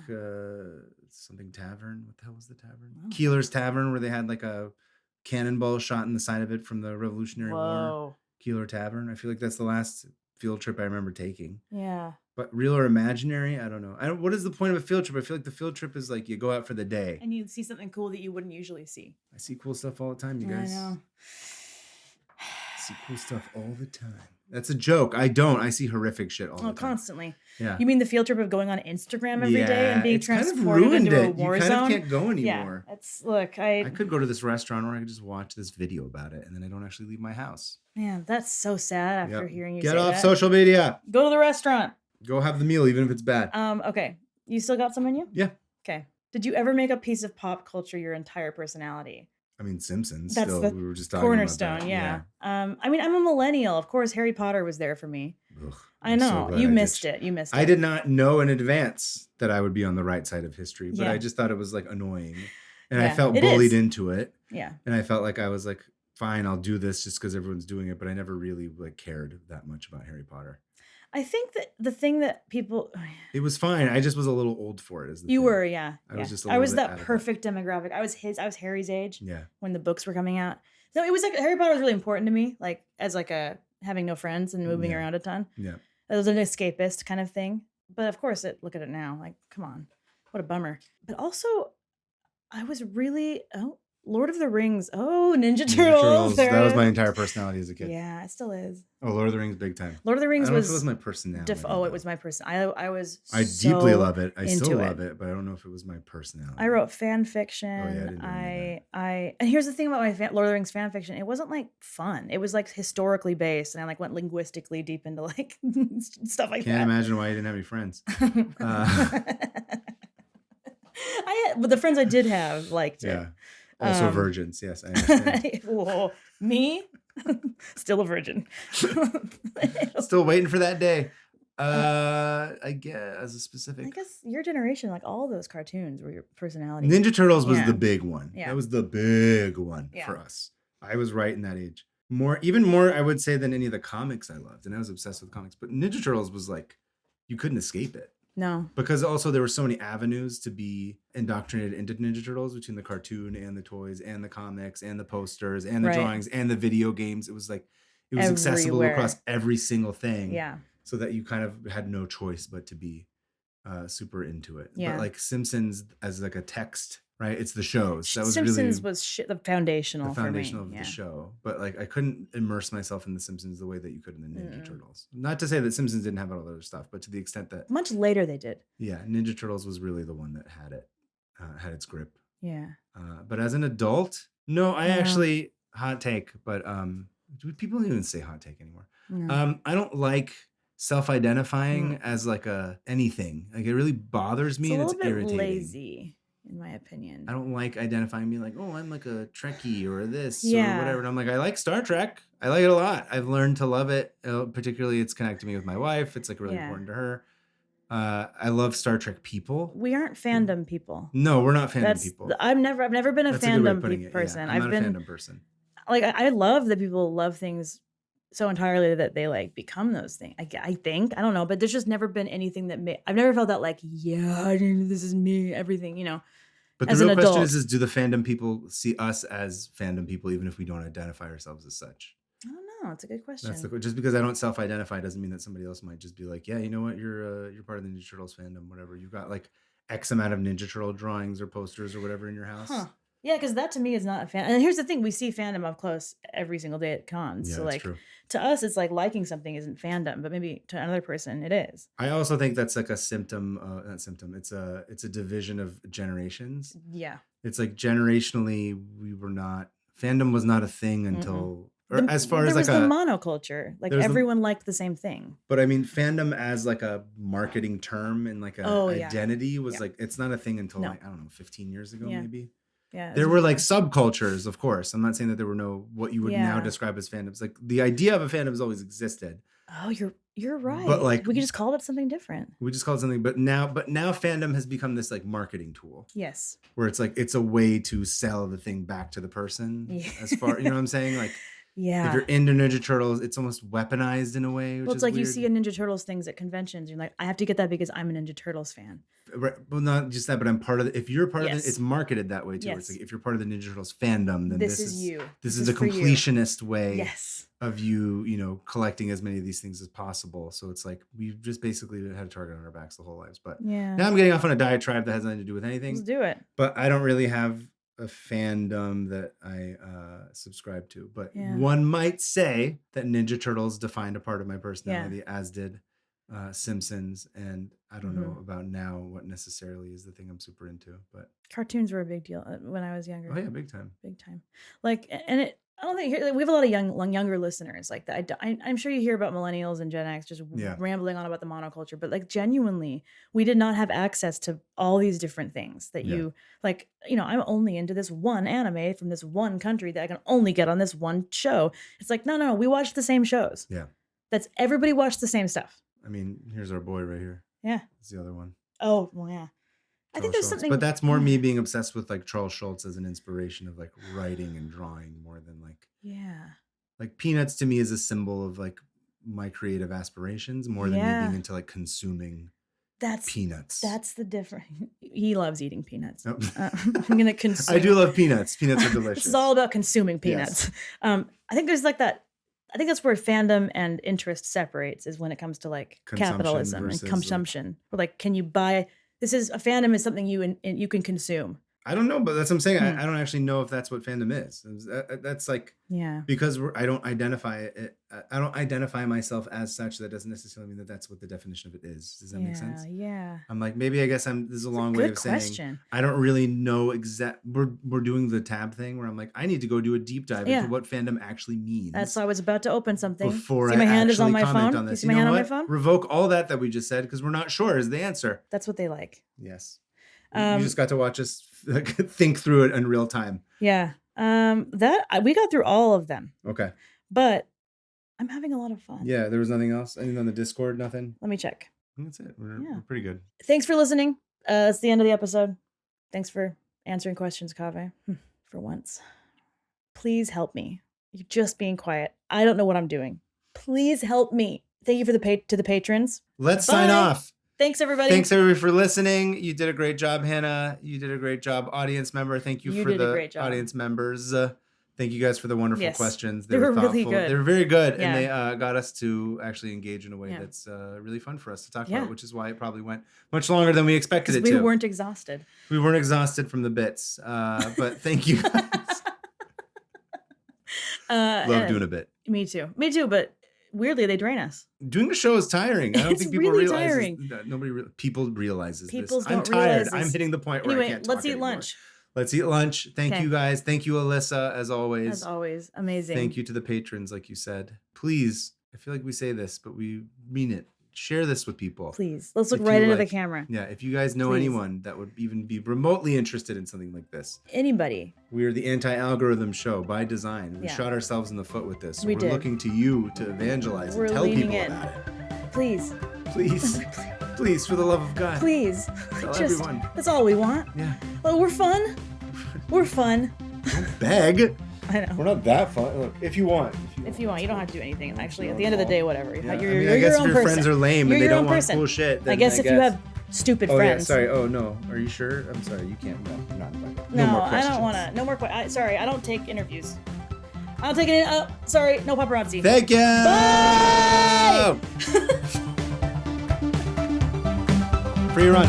something tavern. What the hell was the tavern? Oh. Keeler's Tavern, where they had like a cannonball shot in the side of it from the Revolutionary War. Keeler Tavern. I feel like that's the last field trip I remember taking. Yeah. But real or imaginary, I don't know. What is the point of a field trip? I feel like the field trip is like you go out for the day. And you see something cool that you wouldn't usually see. I see cool stuff all the time, you guys. I know. I see cool stuff all the time. That's a joke. I don't. I see horrific shit all the time. Constantly. Yeah. You mean the field trip of going on Instagram every day and being transported into a war zone? You kind of can't go anymore. Yeah. Look, I could go to this restaurant or I could just watch this video about it and then I don't actually leave my house. Man, that's so sad after hearing you say that. Get off social media. Go to the restaurant. Go have the meal, even if it's bad. Okay. You still got some in you? Yeah. Okay. Did you ever make a piece of pop culture your entire personality? I mean, Simpsons. That's still, the we were just talking cornerstone, about that. yeah. I mean, I'm a millennial. Of course, Harry Potter was there for me. Ugh, I know. You missed it. You missed it. I did not know in advance that I would be on the right side of history, but I just thought it was like annoying. And I felt bullied into it. Yeah. And I felt like I was like, fine, I'll do this just because everyone's doing it. But I never really like cared that much about Harry Potter. I think that the thing that people... It was fine. I just was a little old for it. You were, yeah. I was just I was that perfect demographic. I was Harry's age. Yeah. When the books were coming out. So it was like, Harry Potter was really important to me, like as like having no friends and moving around a ton. Yeah. It was an escapist kind of thing. But of course, look at it now. Like, come on. What a bummer. But also, I was really... Lord of the Rings. Oh, Ninja Turtles. That was my entire personality as a kid. Yeah, it still is. Oh, Lord of the Rings, big time. Lord of the Rings I don't know if it was my personality. It was my personality. I deeply love it. I still love it, but I don't know if it was my personality. I wrote fan fiction. Oh, yeah, I didn't know and here's the thing about my Lord of the Rings fan fiction. It wasn't like fun. It was like historically based, and I like went linguistically deep into like stuff like that. Can't imagine why you didn't have any friends. But the friends I did have liked it. Yeah. Also virgins, yes, I understand. Whoa, me? Still a virgin. Still waiting for that day. I guess as a specific. I guess your generation, like all those cartoons were your personality. Ninja Turtles was the big one. Yeah. That was the big one for us. I was right in that age. Even more, I would say, than any of the comics I loved. And I was obsessed with comics. But Ninja Turtles was like, you couldn't escape it. No. Because also there were so many avenues to be indoctrinated into Ninja Turtles between the cartoon and the toys and the comics and the posters and the drawings and the video games. It was like, it was accessible across every single thing. Yeah. So that you kind of had no choice but to be super into it. Yeah. But like Simpsons as like a text right? It's the shows. That was Simpsons really was the foundational the foundation for me. of the show. But like I couldn't immerse myself in the Simpsons the way that you could in the Ninja Turtles. Not to say that Simpsons didn't have all the other stuff, but to the extent that much later they did. Yeah, Ninja Turtles was really the one that had it, had its grip. Yeah. But as an adult, no, I actually hot take, but do people even say hot take anymore? No. I don't like self-identifying as like a anything. Like it really bothers me, it's and it's bit irritating. Lazy, in my opinion. I don't like identifying me like, oh, I'm like a Trekkie or this or whatever. And I'm like, I like Star Trek. I like it a lot. I've learned to love it. Particularly, it's connected me with my wife. It's like really important to her. I love Star Trek people. We aren't fandom people. No, we're not fandom people. I've never been a fandom person. Yeah, I'm not a fandom person. Like I love that people love things so entirely that they like become those things. I think I don't know, but there's just never been anything that I've never felt that like this is me, everything, you know. But the real question is do the fandom people see us as fandom people even if we don't identify ourselves as such? I don't know. It's a good question. Just because I don't self-identify doesn't mean that somebody else might just be like, yeah, you know what, you're part of the Ninja Turtles fandom, whatever. You've got like X amount of Ninja Turtle drawings or posters or whatever in your house. Huh. Yeah, because that to me is not a fan. And here's the thing: we see fandom up close every single day at cons. Yeah, so like true. To us, it's like liking something isn't fandom, but maybe to another person it is. I also think that's like a symptom. Not symptom. It's a division of generations. Yeah. It's like generationally, fandom was not a thing until. Or as far as there like was the monoculture, like everyone liked the same thing. But I mean, fandom as like a marketing term and like a identity was like it's not a thing until like I don't know 15 years ago maybe. Yeah, there were like subcultures, of course. I'm not saying that there were no what you would now describe as fandoms. Like the idea of a fandom has always existed. Oh, you're right. But like we could just call it something different. We just call it something, but now fandom has become this like marketing tool. Yes. Where it's like it's a way to sell the thing back to the person. Yeah. As far you know what I'm saying? Like yeah. If you're into Ninja Turtles, it's almost weaponized in a way. Well, it's like weird. You see a Ninja Turtles things at conventions. You're like, I have to get that because I'm a Ninja Turtles fan. Right. Well, not just that, but I'm part of if you're part of it, it's marketed that way too. Yes. It's like if you're part of the Ninja Turtles fandom, then this is you. This is the completionist way of you collecting as many of these things as possible. So it's like we've just basically had a target on our backs the whole lives. But now I'm getting off on a diatribe that has nothing to do with anything. Let's do it. But I don't really have a fandom that I subscribe to. But one might say that Ninja Turtles defined a part of my personality, as did Simpsons, and I don't know about now what necessarily is the thing I'm super into, but cartoons were a big deal when I was younger. Oh yeah, big time. Like, and I don't think we have a lot of younger listeners like that. I'm sure you hear about millennials and Gen X just rambling on about the monoculture, but like genuinely, we did not have access to all these different things that you like. I'm only into this one anime from this one country that I can only get on this one show. It's like no, we watched the same shows. Yeah, that's everybody watched the same stuff. I mean, here's our boy right here. Yeah, it's the other one. Oh well, yeah. I think there's something, but that's more me being obsessed with like Charles Schultz as an inspiration of like writing and drawing more than like like Peanuts to me is a symbol of like my creative aspirations more than me being into like consuming peanuts. That's the difference. He loves eating peanuts. Nope. I'm gonna consume. I do love peanuts. Peanuts are delicious. It's all about consuming peanuts. Yes. I think there's like that. I think that's where fandom and interest separates is when it comes to like capitalism and consumption. Or like, can you buy? This is a fandom is something you can consume. I don't know, but that's what I'm saying. I don't actually know if that's what fandom is. That's like because I don't identify it. I don't identify myself as such. That doesn't necessarily mean that that's what the definition of it is. Does that make sense? Yeah. I'm like maybe I guess this is a long way of saying I don't really know exact. We're doing the tab thing where I'm like I need to go do a deep dive into what fandom actually means. That's why I was about to open something before see my I hand is on my comment phone. on this. You see my hand on my phone? Revoke all that we just said because we're not sure is the answer. That's what they like. Yes. You just got to watch us think through it in real time. Yeah. We got through all of them. Okay. But I'm having a lot of fun. Yeah, there was nothing else? Anything on the Discord? Nothing? Let me check. That's it. We're pretty good. Thanks for listening. That's the end of the episode. Thanks for answering questions, Kaveh. For once. Please help me. You're just being quiet. I don't know what I'm doing. Please help me. Thank you for to the patrons. Let's sign off. Thanks, everybody. Thanks, everybody, for listening. You did a great job, Hannah. You did a great job, audience member. Thank you for the audience members. Thank you guys for the wonderful Yes. questions. They were thoughtful. really good. They were very good, Yeah. and they got us to actually engage in a way that's really fun for us to talk about, which is why it probably went much longer than we expected it to. We weren't exhausted. We weren't exhausted from the bits, but thank you guys. Love doing a bit. Me too, but weirdly, they drain us. Doing a show is tiring. I don't think people really realize tiring. People realizes People this. don't I'm tired. realize this. I'm hitting the point where I can't talk let's eat anymore. lunch. Let's eat lunch. Thank you guys. Thank you, Alyssa, as always. As always, amazing. Thank you to the patrons, like you said. Please, I feel like we say this, but we mean it. Share this with people. Please, let's look right into the camera. Yeah, if you guys know anyone that would even be remotely interested in something like this. Anybody. We are the anti-algorithm show by design. We shot ourselves in the foot with this. So we're looking to you to evangelize and tell people about it. Please. Please. Please, for the love of God. Please. Tell everyone. That's all we want. Yeah. Well, we're fun. We're fun. Don't beg. I know. We're not that fun. Look, if you want. If you want, you don't have to do anything. Actually, at the end of the day, whatever. Yeah. You're I guess your if own your person. friends are lame and they don't want cool shit, then I guess if you have stupid friends. Yeah, sorry. Oh, no. Are you sure? I'm sorry. You can't. No, I'm not invited. No, more I questions. don't want to. No more questions. Sorry, I don't take interviews. I don't take it. Sorry, no paparazzi. Thank you. Bye. Free run.